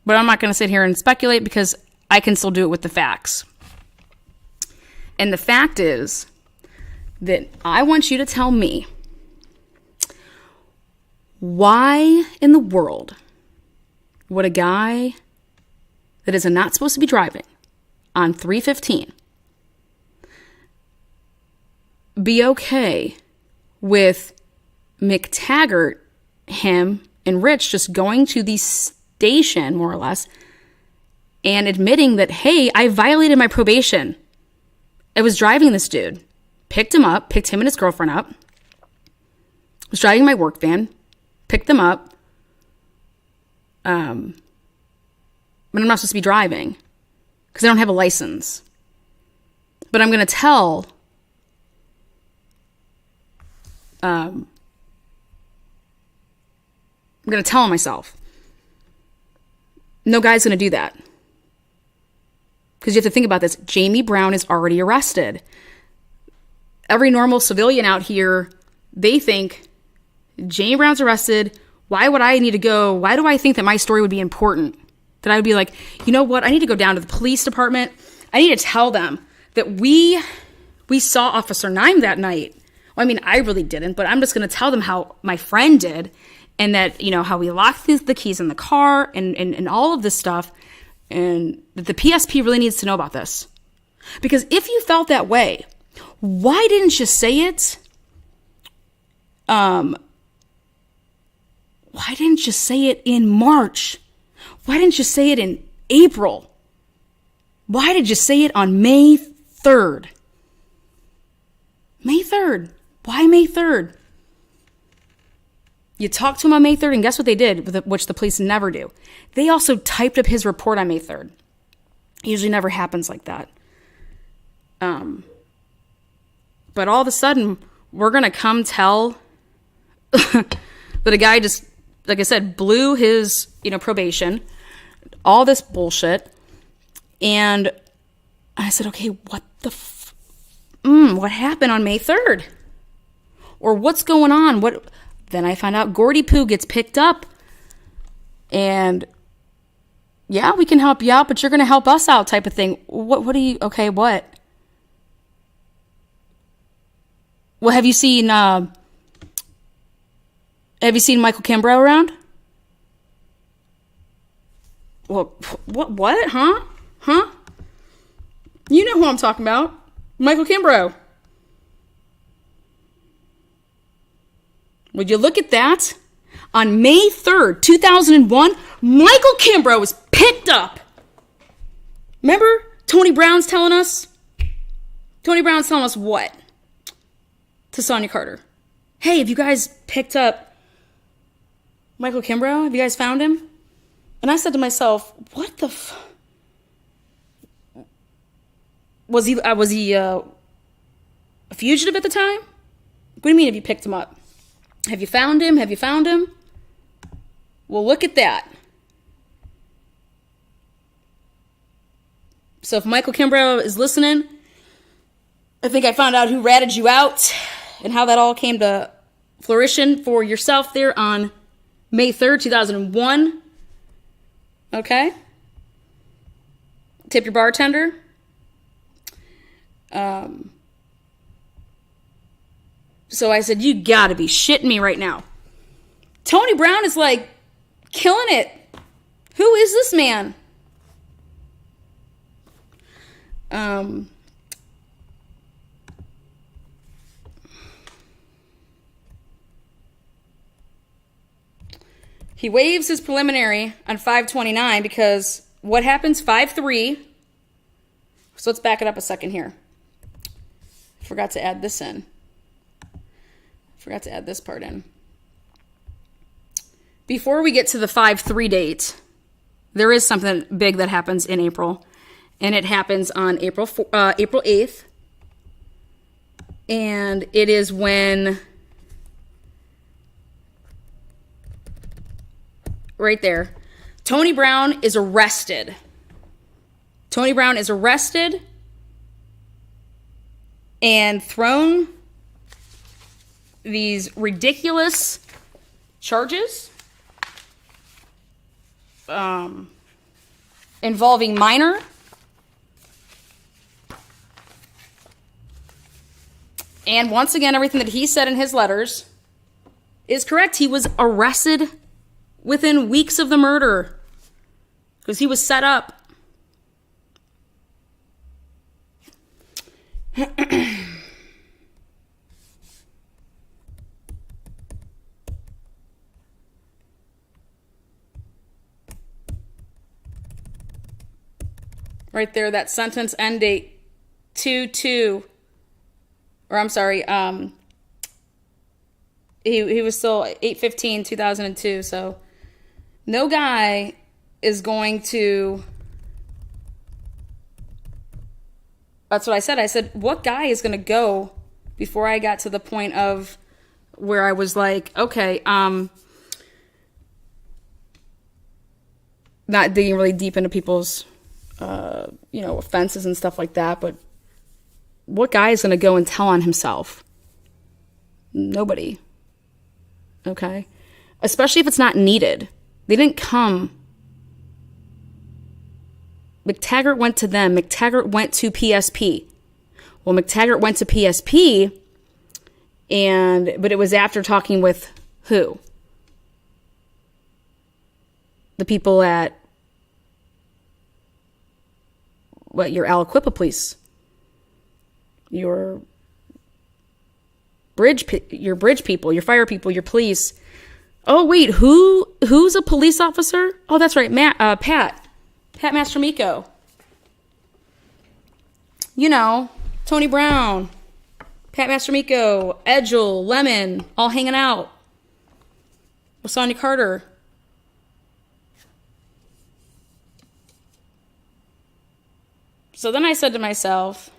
not going to sit here and speculate because I can still do it with the facts. And the fact is that I want you to tell me, why in the world would a guy that is not supposed to be driving on 315 be okay with McTaggart, him, and Rich just going to the station, more or less, and admitting that, hey, I violated my probation. I was driving this dude. Picked him and his girlfriend up. Was driving my work van. Picked them up. But I'm not supposed to be driving because I don't have a license. But I'm going to tell I'm going to tell myself, no guy's going to do that. Because you have to think about this. Jamie Brown is already arrested. Every normal civilian out here, they think, Jamie Brown's arrested. Why would I need to go? Why do I think that my story would be important? That I would be like, you know what? I need to go down to the police department. I need to tell them that we saw Officer Naim that night. Well, I mean, I really didn't, but I'm just going to tell them how my friend did, and that, how we locked the keys in the car and all of this stuff, and that the PSP really needs to know about this. Because if you felt that way, why didn't you say it? Why didn't you say it in March? Why didn't you say it in April? Why did you say it on May 3rd? May 3rd. Why May 3rd? You talked to him on May 3rd, and guess what they did, which the police never do? They also typed up his report on May 3rd. It usually never happens like that. But all of a sudden, we're going to come tell that a guy just, like I said, blew his, probation, all this bullshit. And I said, okay, what the what happened on May 3rd? Or what's going on? Then I find out Gordy Poo gets picked up. And yeah, we can help you out, but you're going to help us out type of thing. What do you, okay, what? Well, have you seen Michael Kimbrough around? Well, what? Huh? You know who I'm talking about. Michael Kimbrough. Would you look at that? On May 3rd, 2001, Michael Kimbrough was picked up. Remember Tony Brown's telling us? Tony Brown's telling us what? To Sonia Carter. Hey, have you guys picked up Michael Kimbrough? Have you guys found him? And I said to myself, what the Was he a fugitive at the time? What do you mean have you picked him up? Have you found him? Well, look at that. So if Michael Kimbrough is listening, I think I found out who ratted you out and how that all came to fruition for yourself there on May 3rd, 2001. Okay? Tip your bartender. So I said, you gotta be shitting me right now. Tony Brown is like killing it. Who is this man? He waives his preliminary on 529 because what happens 5-3. So let's back it up a second here. Forgot to add this in. Forgot to add this part in. Before we get to the 5-3 date, there is something big that happens in April. And it happens on April 8th. And it is when, right there, Tony Brown is arrested. Tony Brown is arrested and thrown these ridiculous charges involving minor. And once again, everything that he said in his letters is correct. He was arrested within weeks of the murder because he was set up. Right there, that sentence end date 2/2. Or I'm sorry, he was still 8/15/2002. So no guy is going to. That's what I said. I said, what guy is going to go before I got to the point of where I was like, okay, not digging really deep into people's, offenses and stuff like that, but what guy is going to go and tell on himself? Nobody. Okay? Especially if it's not needed. They didn't come. McTaggart went to them. McTaggart went to PSP. Well, McTaggart went to PSP, but it was after talking with who? The people at your Aliquippa police. Your bridge people, your fire people, your police. Oh wait, who's a police officer? Oh, that's right, Pat Mastramico. Tony Brown, Pat Mastramico, Edgel, Lemon, all hanging out with Sonia Carter. So then I said to myself,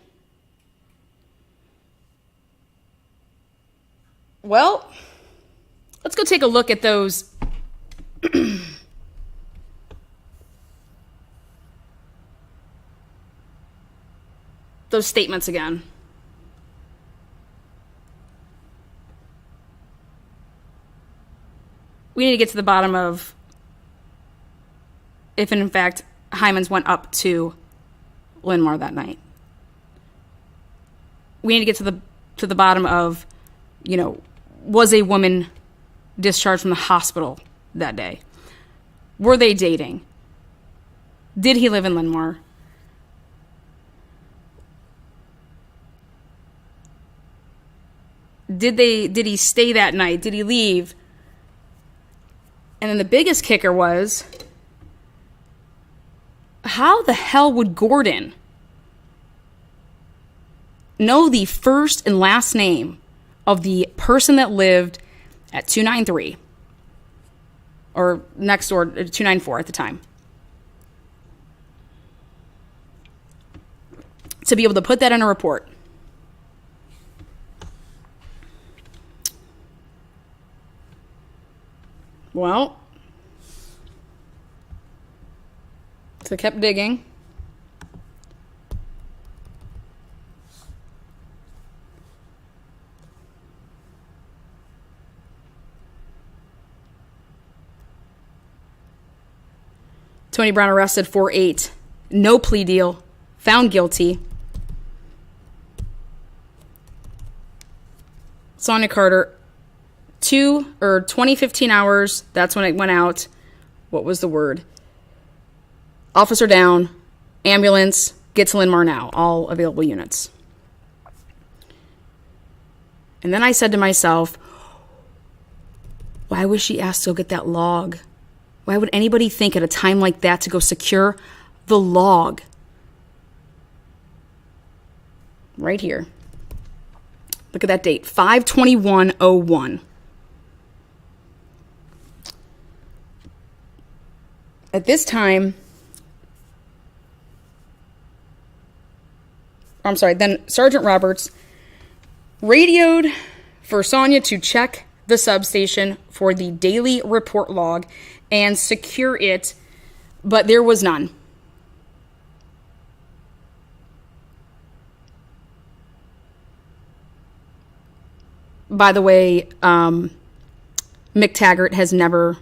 well, let's go take a look at those those statements again. We need to get to the bottom of if, in fact, Hyman's went up to Linmar that night. We need to get to the bottom of, was a woman discharged from the hospital that day? Were they dating? Did he live in Linmar? Did he stay that night? Did he leave? And then the biggest kicker was, how the hell would Gordon know the first and last name of the person that lived at 293 or next door to 294 at the time, to be able to put that in a report? Well, so I kept digging. Tony Brown arrested 4/8. No plea deal. Found guilty. Sonia Carter, 2015 hours. That's when it went out. What was the word? Officer down. Ambulance. Get to Linmar now. All available units. And then I said to myself, Why was she asked to go get that log? Why would anybody think at a time like that to go secure the log? Right here. Look at that date, 5/21/01. At this time, then Sergeant Roberts radioed for Sonia to check the substation for the daily report log and secure it, but there was none. By the way, Mick Taggart has never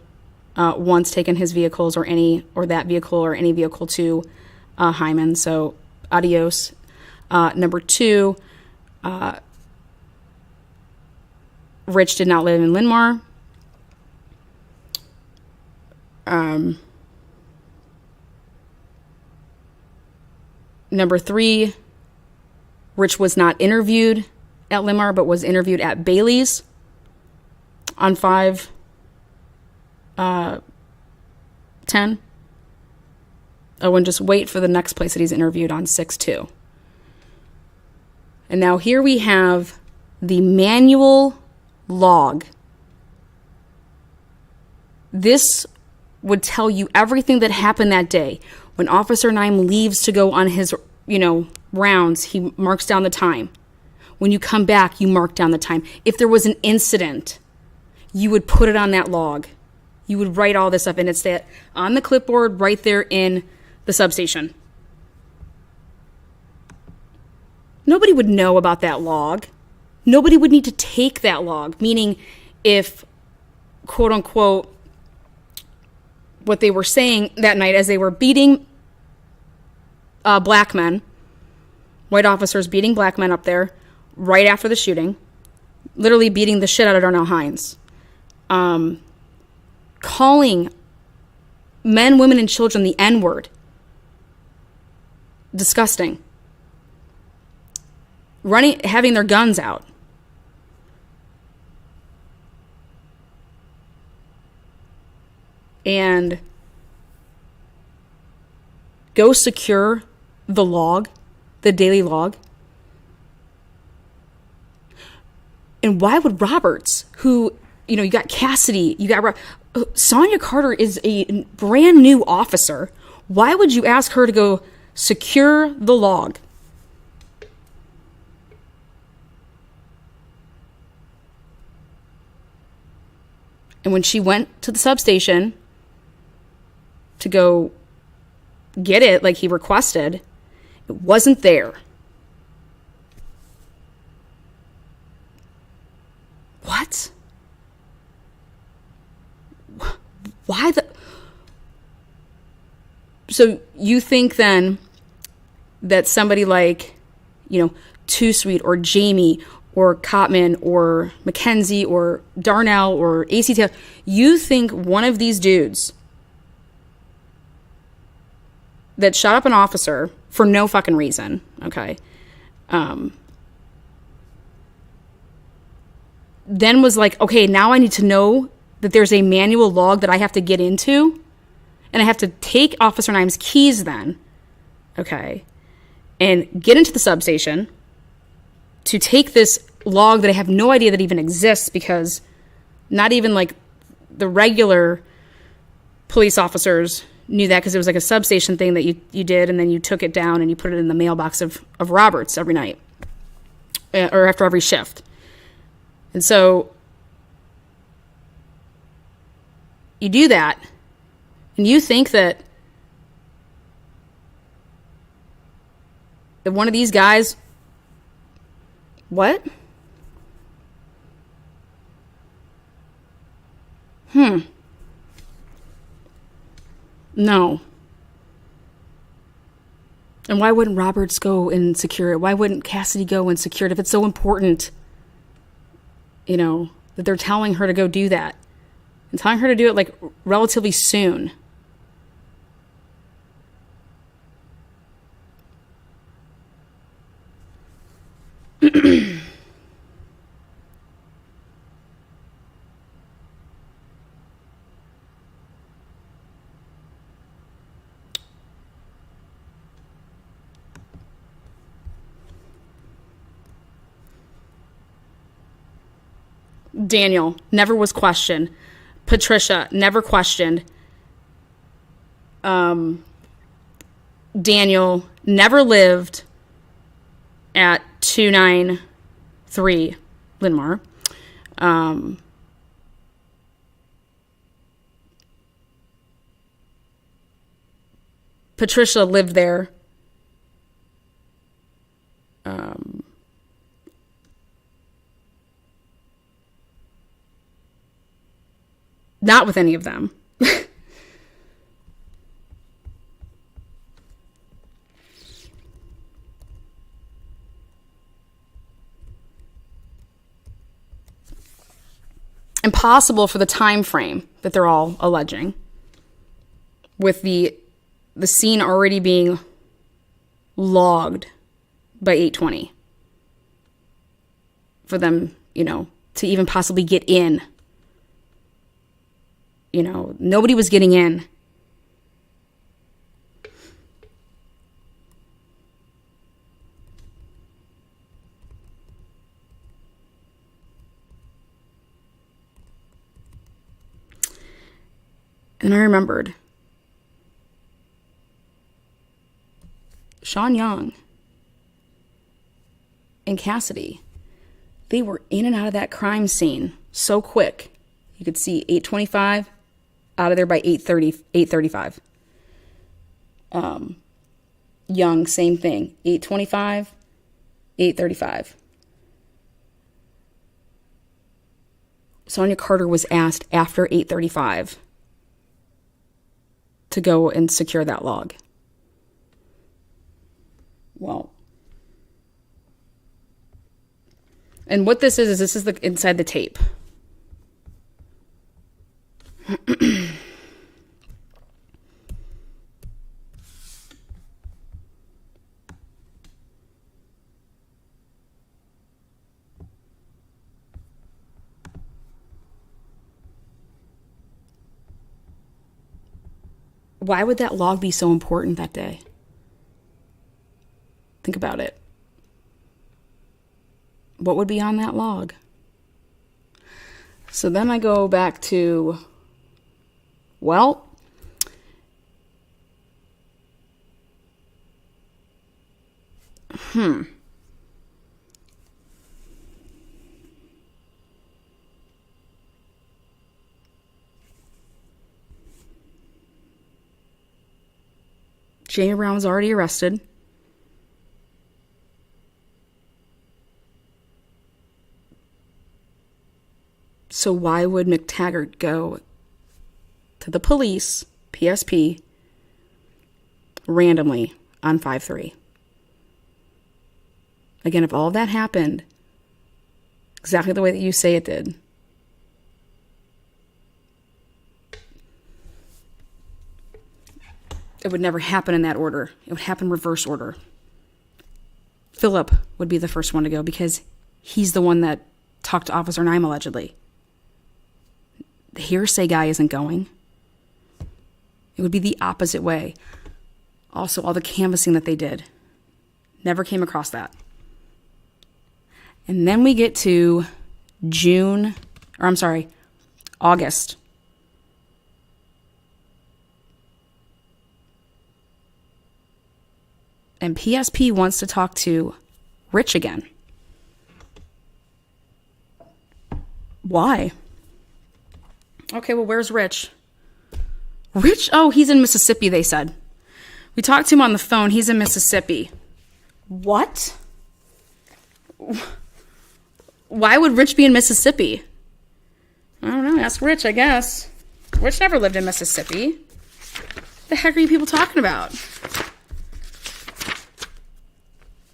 once taken his vehicles or that vehicle or any vehicle to Hyman. So adios. Number 2, Rich did not live in Linmar. Number 3, Rich was not interviewed at Linmar, but was interviewed at Bailey's on 5/10. Oh, and just wait for the next place that he's interviewed on 6/2. And now here we have the manual log. This would tell you everything that happened that day. When Officer Naim leaves to go on his, rounds, he marks down the time. When you come back, you mark down the time. If there was an incident, you would put it on that log. You would write all this up, and it's that on the clipboard right there in the substation. Nobody would know about that log. Nobody would need to take that log, meaning if, quote unquote, what they were saying that night as they were beating black men, white officers beating black men up there right after the shooting, literally beating the shit out of Darnell Hines, calling men, women, and children the N-word. Disgusting. Having their guns out. And go secure the log, the daily log. And why would Roberts, who, you got Cassidy, Sonia Carter is a brand new officer. Why would you ask her to go secure the log? And when she went to the substation to go get it like he requested, it wasn't there. What? Why So you think then that somebody like, Too Sweet or Jamie or Cotman or Mackenzie or Darnell or ACT, you think one of these dudes that shot up an officer for no fucking reason, okay, then was like, okay, now I need to know that there's a manual log that I have to get into, and I have to take Officer Naim's keys then, okay, and get into the substation to take this log that I have no idea that even exists, because not even like the regular police officers knew that, because it was like a substation thing that you did, and then you took it down and you put it in the mailbox of Roberts every night or after every shift. And so you do that, and you think that one of these guys, what? No. And why wouldn't Roberts go and secure it? Why wouldn't Cassidy go and secure it if it's so important, that they're telling her to go do that? And telling her to do it like relatively soon. Daniel never was questioned. Patricia never questioned. Daniel never lived at 293 Linmar. Patricia lived there. Not with any of them. Impossible for the time frame that they're all alleging, with the scene already being logged by 8:20, for them, to even possibly get in. Nobody was getting in. And I remembered Sean Young and Cassidy. They were in and out of that crime scene so quick. You could see 8:25, out of there by 8:35. Young, same thing. 8:25, 8:35. Sonia Carter was asked after 8:35 to go and secure that log. Well, and what this is this is the inside the tape. Why would that log be so important that day? Think about it. What would be on that log? So then I go back to, well, Jamie Brown was already arrested. So why would Taggart go to the police, PSP, randomly on 5/3? Again, if all of that happened exactly the way that you say it did, it would never happen in that order. It would happen reverse order. Philip would be the first one to go because he's the one that talked to Officer Naim allegedly. The hearsay guy isn't going. It would be the opposite way. Also, all the canvassing that they did. Never came across that. And then we get to August. And PSP wants to talk to Rich again. Why? Okay, well, where's Rich? Rich? Oh, he's in Mississippi, they said. We talked to him on the phone. He's in Mississippi. What? Why would Rich be in Mississippi? I don't know. Ask Rich, I guess. Rich never lived in Mississippi. What the heck are you people talking about?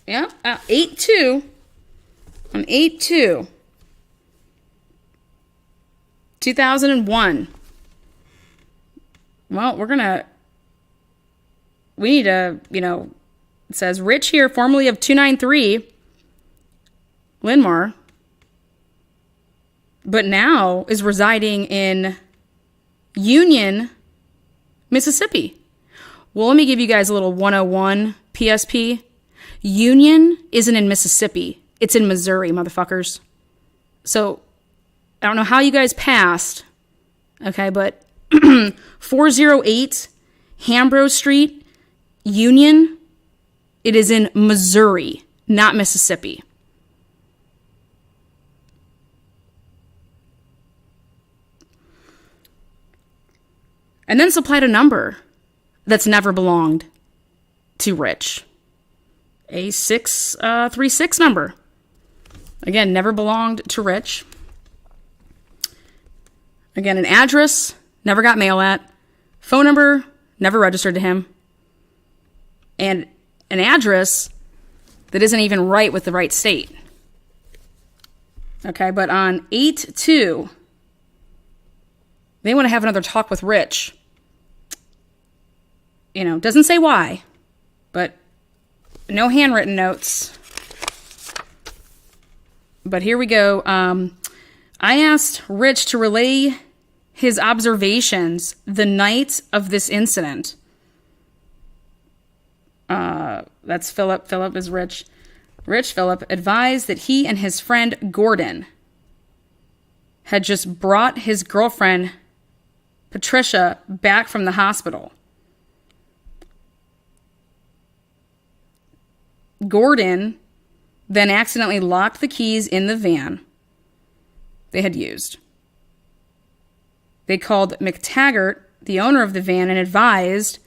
Yeah, 8/2. On 8/2. 2001. Well, we need to, it says Rich here, formerly of 293 Linmar, but now is residing in Union, Mississippi. Well, let me give you guys a little 101 PSP. Union isn't in Mississippi. It's in Missouri, motherfuckers. So I don't know how you guys passed, okay, but 408 Hambro Street, Union, it is in Missouri, not Mississippi. And then supplied a number that's never belonged to Rich. A 636 number. Again, never belonged to Rich. Again, an address, never got mail at. Phone number, never registered to him. And an address that isn't even right with the right state. Okay, but on 8/2, they want to have another talk with Rich. You know, doesn't say why, but no handwritten notes. But here we go. I asked Rich to relay his observations the night of this incident. That's Philip. Philip is Rich. Philip advised that he and his friend Gordon had just brought his girlfriend Patricia back from the hospital. Gordon then accidentally locked the keys in the van they had used. They called McTaggart, the owner of the van, and advised.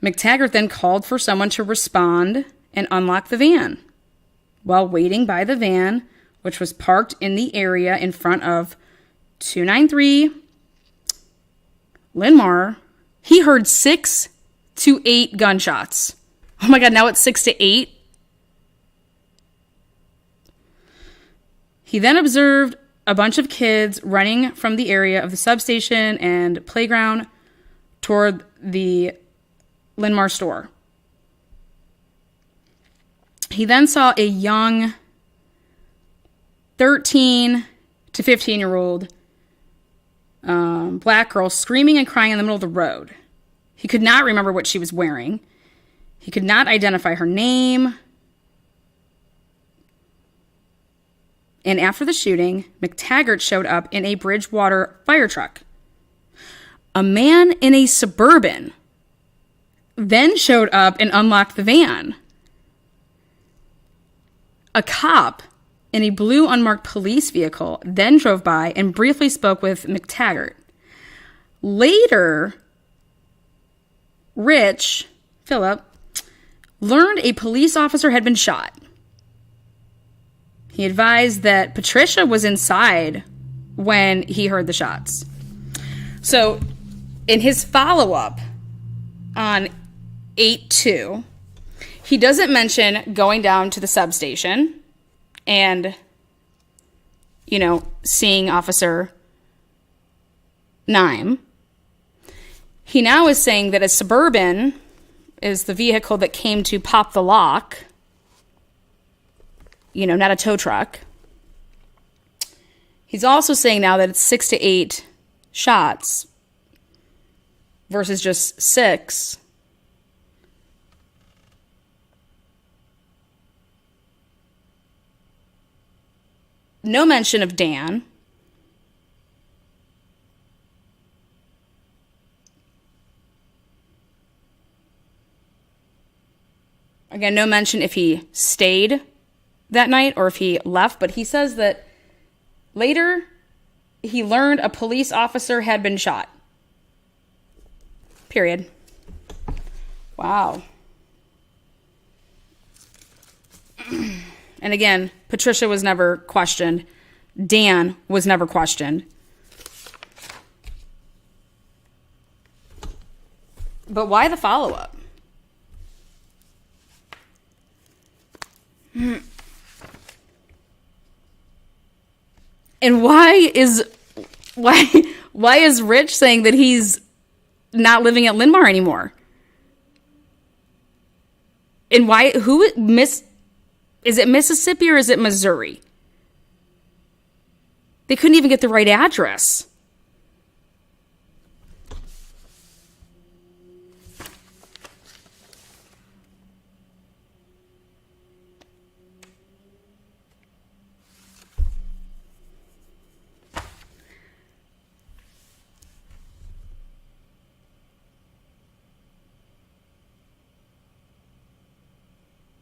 McTaggart then called for someone to respond and unlock the van. While waiting by the van, which was parked in the area in front of 293 Linmar, he heard 6 to 8 gunshots. Oh my God, now it's 6 to 8? He then observed a bunch of kids running from the area of the substation and playground toward the Linmar store. He then saw a young 13 to 15-year-old black girl screaming and crying in the middle of the road. He could not remember what she was wearing. He could not identify her name. And after the shooting, McTaggart showed up in a Bridgewater fire truck. A man in a Suburban then showed up and unlocked the van. A cop in a blue unmarked police vehicle then drove by and briefly spoke with McTaggart. Later, Philip, learned a police officer had been shot. He advised that Patricia was inside when he heard the shots. So, in his follow-up on 8/2, he doesn't mention going down to the substation and, seeing Officer Naim. He now is saying that a Suburban is the vehicle that came to pop the lock. Not a tow truck. He's also saying now that it's 6 to 8 shots versus just 6. No mention of Dan. Again, no mention if he stayed that night or if he left, but he says that later he learned a police officer had been shot. Period. Wow. And again, Patricia was never questioned. Dan was never questioned. But why the follow-up? And why is Rich saying that he's not living at Linmar anymore? And is it Mississippi or is it Missouri? They couldn't even get the right address.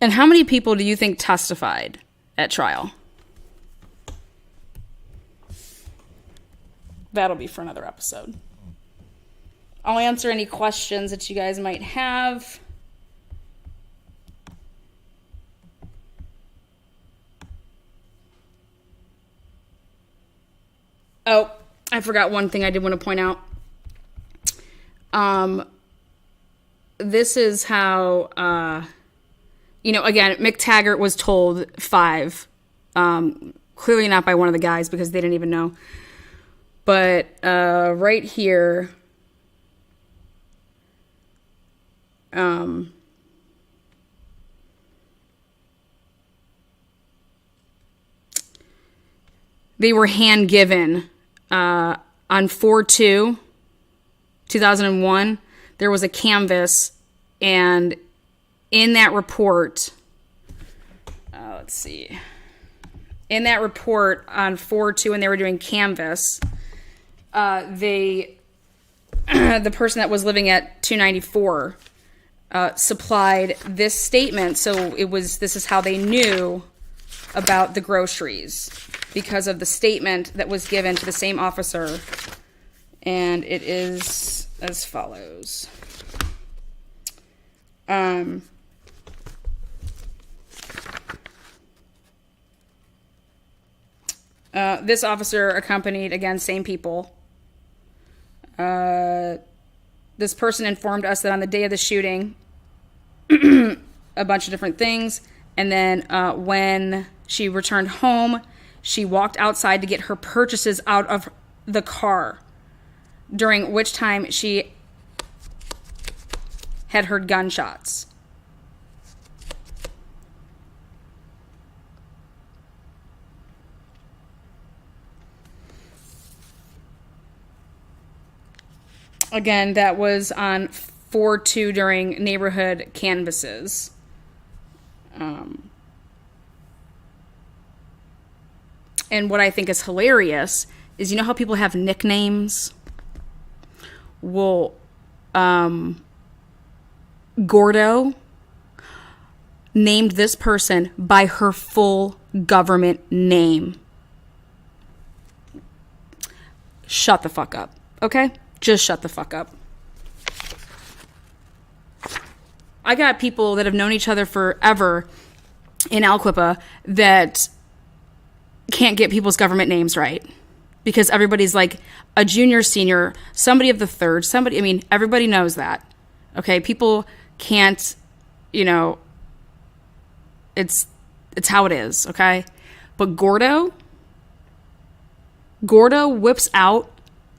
And how many people do you think testified at trial? That'll be for another episode. I'll answer any questions that you guys might have. Oh, I forgot one thing I did want to point out. This is how, again, Mick Taggart was told 5. Clearly not by one of the guys because they didn't even know. But right here, they were hand-given on 4/2/2001. There was a canvas, and in that report, let's see. In that report on 4/2, when they were doing canvas, the person that was living at 294 supplied this statement. So this is how they knew about the groceries, because of the statement that was given to the same officer. And it is as follows. This officer accompanied, again, same people. This person informed us that on the day of the shooting, a bunch of different things. And then when she returned home, she walked outside to get her purchases out of the car, during which time she had heard gunshots. Again, that was on 4/2 during neighborhood canvasses. And what I think is hilarious is, you know how people have nicknames? Well, Gordo named this person by her full government name. Shut the fuck up, okay? Just shut the fuck up. I got people that have known each other forever in Aliquippa that can't get people's government names right, because everybody's like a junior, senior, somebody of the third, somebody. I mean, everybody knows that. Okay, people can't, it's how it is. Okay, but Gordo whips out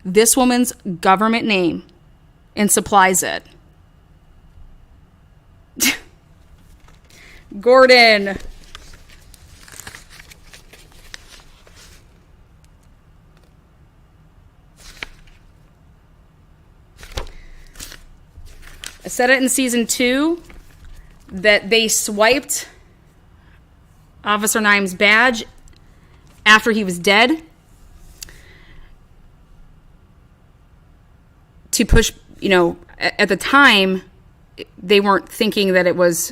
this woman's government name and supplies it. Gordon. I said it in season 2 that they swiped Officer Naim's badge after he was dead to push, at the time, they weren't thinking that it was,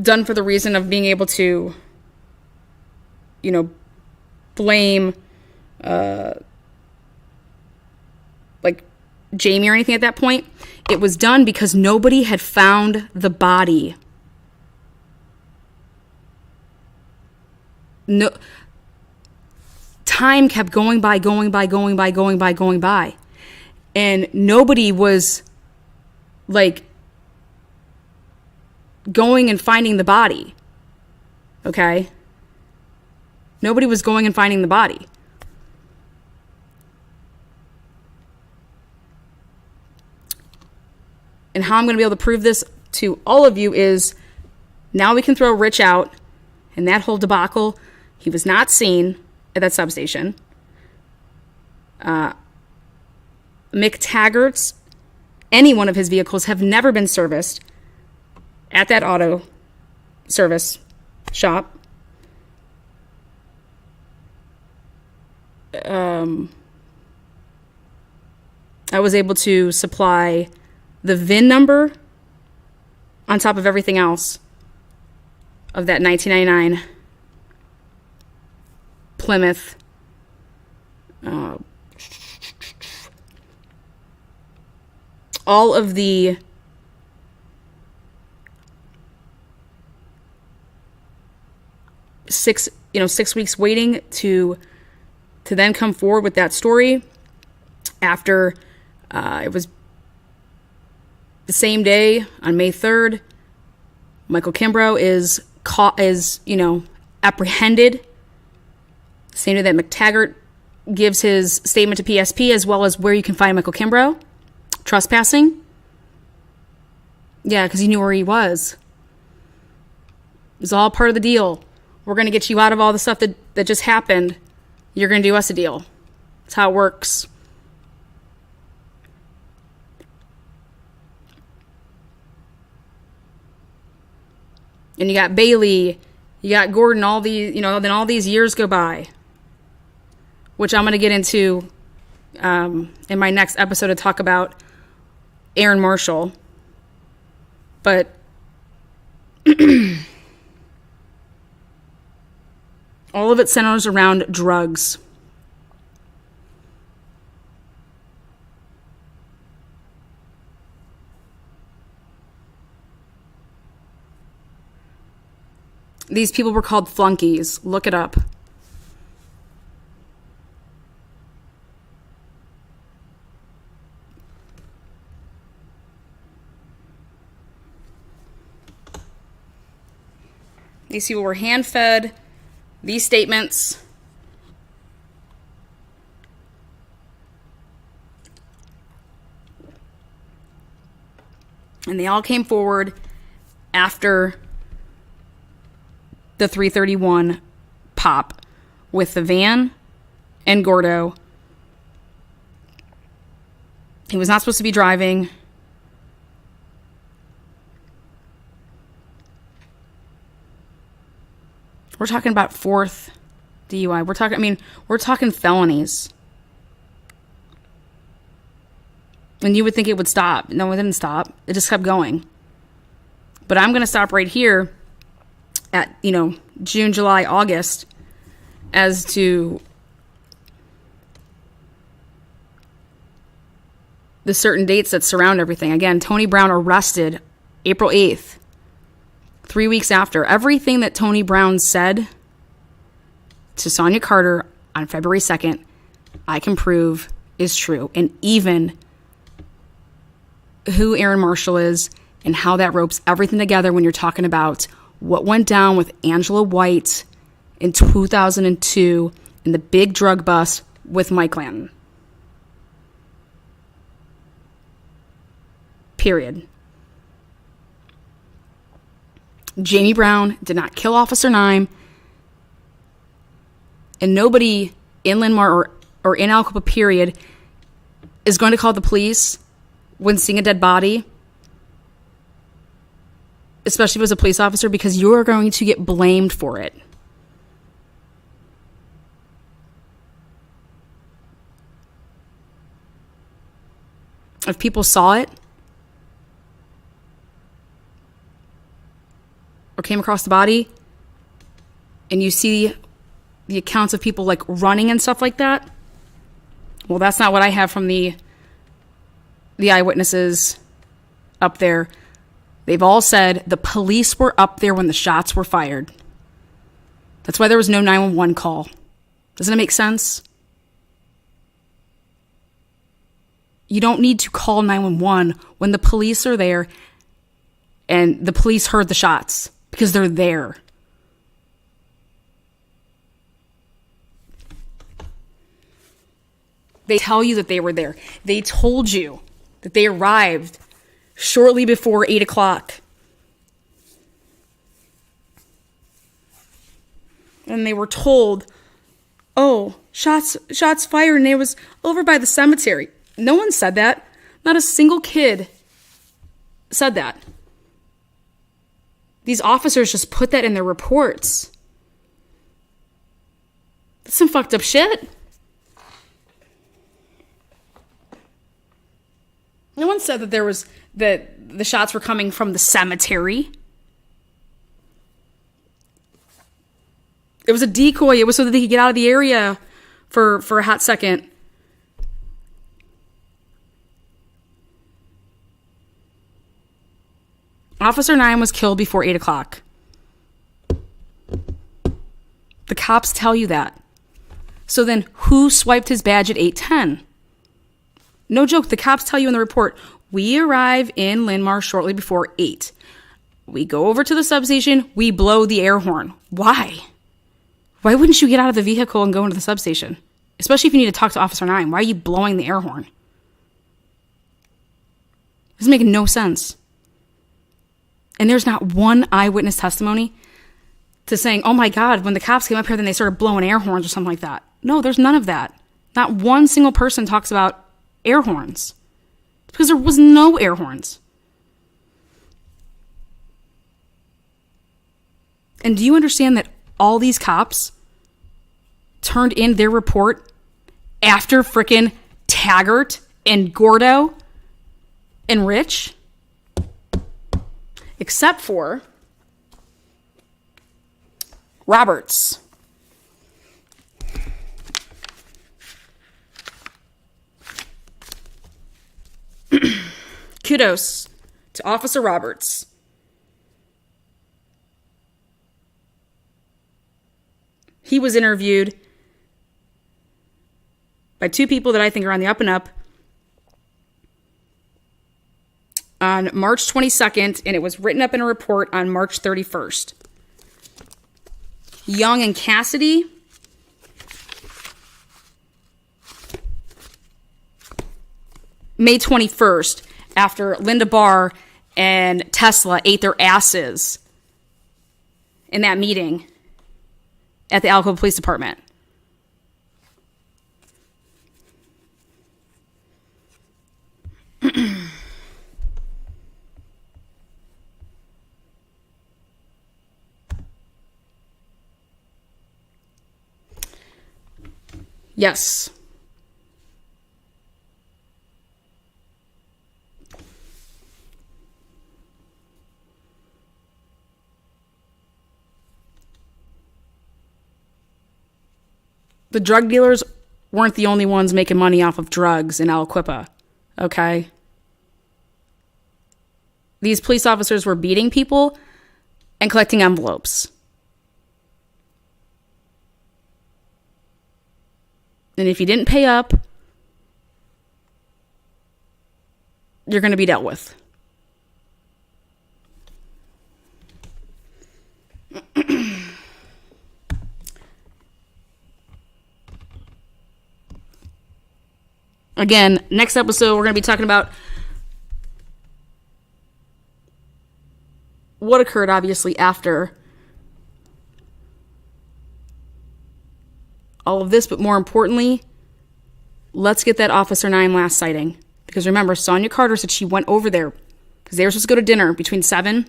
done for the reason of being able to, blame, like Jamie or anything at that point. It was done because nobody had found the body. No, time kept going by, and nobody was like going and finding the body. Okay? Nobody was going and finding the body. And how I'm going to be able to prove this to all of you is, now we can throw Rich out in that whole debacle. He was not seen at that substation. Mick Taggart's, any one of his vehicles have never been serviced at that auto service shop. I was able to supply the VIN number on top of everything else of that 1999 Plymouth. All of the six weeks waiting to then come forward with that story after it was the same day on May 3rd. Michael Kimbrough is apprehended. Same day that Taggart gives his statement to PSP, as well as where you can find Michael Kimbrough. Trespassing. Yeah, because he knew where he was. It was all part of the deal. We're going to get you out of all the stuff that just happened. You're going to do us a deal. That's how it works. And you got Bailey, you got Gordon, all these, then all these years go by, which I'm going to get into in my next episode to talk about Aaron Marshall. But all of it centers around drugs. These people were called flunkies. Look it up. These people were hand-fed these statements. And they all came forward after the 331 pop with the van and Gordo. He was not supposed to be driving. We're talking about fourth DUI. We're talking felonies. And you would think it would stop. No, it didn't stop. It just kept going. But I'm going to stop right here at, June, July, August as to the certain dates that surround everything. Again, Tony Brown arrested April 8th. 3 weeks after. Everything that Tony Brown said to Sonia Carter on February 2nd, I can prove is true. And even who Aaron Marshall is and how that ropes everything together when you're talking about what went down with Angela White in 2002 in the big drug bust with Mike Lanton. Period. Jamie Brown did not kill Officer Naim, and nobody in Linmar or in Aliquippa, period, is going to call the police when seeing a dead body, especially if it was a police officer, because you are going to get blamed for it. If people saw it or came across the body and you see the accounts of people like running and stuff like that, well, that's not what I have from the eyewitnesses up there. They've all said the police were up there when the shots were fired. That's why there was no 911 call. Doesn't it make sense? You don't need to call 911 when the police are there and the police heard the shots because they're there. They tell you that they were there. They told you that they arrived shortly before 8 o'clock. And they were told, oh, shots fired, and it was over by the cemetery. No one said that. Not a single kid said that. These officers just put that in their reports. That's some fucked up shit. No one said that the shots were coming from the cemetery. It was a decoy. It was so that they could get out of the area for a hot second. Officer Naim was killed before 8 o'clock. The cops tell you that. So then who swiped his badge at 8:10? No joke. The cops tell you in the report, we arrive in Linmar shortly before 8. We go over to the substation. We blow the air horn. Why? Why wouldn't you get out of the vehicle and go into the substation? Especially if you need to talk to Officer Naim. Why are you blowing the air horn? It doesn't make no sense. And there's not one eyewitness testimony to saying, oh my God, when the cops came up here, then they started blowing air horns or something like that. No, there's none of that. Not one single person talks about air horns. Because there was no air horns. And do you understand that all these cops turned in their report after frickin' Taggart and Gordo and Rich? Except for Roberts. Kudos to Officer Roberts. He was interviewed by two people that I think are on the up and up on March 22nd, and it was written up in a report on March 31st. Young and Cassidy. May 21st, after Linda Barr and Tesla ate their asses in that meeting at the Aliquippa Police Department. Yes. The drug dealers weren't the only ones making money off of drugs in Aliquippa, okay? These police officers were beating people and collecting envelopes. And if you didn't pay up, you're going to be dealt with. Again, next episode, we're going to be talking about what occurred, obviously, after all of this. But more importantly, let's get that Officer Naim last sighting. Because remember, Sonia Carter said she went over there because they were supposed to go to dinner between 7.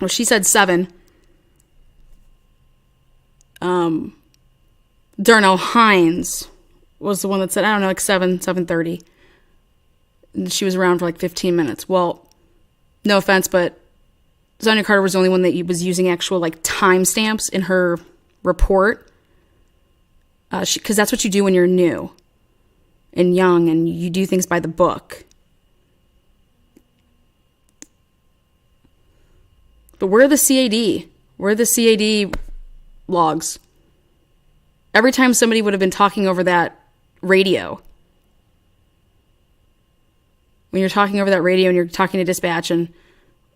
Well, she said 7. Darnell Hines was the one that said, I don't know, like 7:30. And she was around for like 15 minutes. Well, no offense, but Sonia Carter was the only one that was using actual like timestamps in her report. Because that's what you do when you're new and young and you do things by the book. But where are the CAD? Where are the CAD logs? Every time somebody would have been talking over that radio, when you're talking over that radio and you're talking to dispatch and,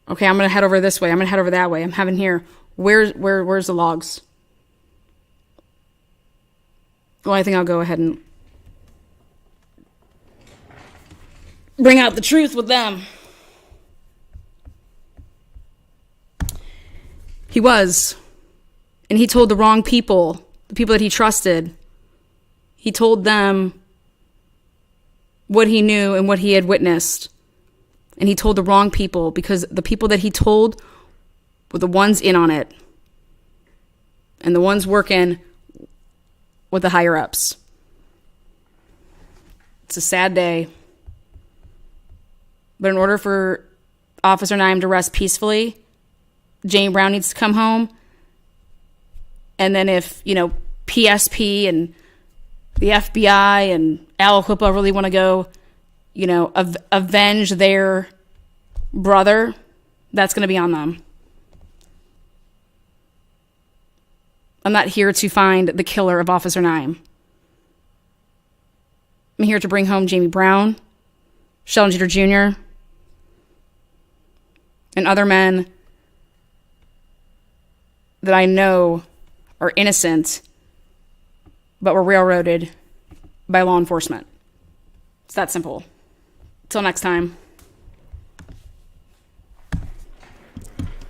okay, I'm going to head over this way, I'm going to head over that way, I'm having here, where's the logs? Well, I think I'll go ahead and bring out the truth with them. He was. And he told the wrong people, the people that he trusted. He told them what he knew and what he had witnessed. And he told the wrong people because the people that he told were the ones in on it. And the ones working with the higher ups. It's a sad day. But in order for Officer Naim to rest peacefully, Jamie Brown needs to come home. And then if, PSP and the FBI and Aliquippa really want to go, avenge their brother, that's going to be on them. I'm not here to find the killer of Officer Naim. I'm here to bring home Jamie Brown, Sheldon Jeter Jr., and other men that I know are innocent but were railroaded by law enforcement. It's that simple. Till next time.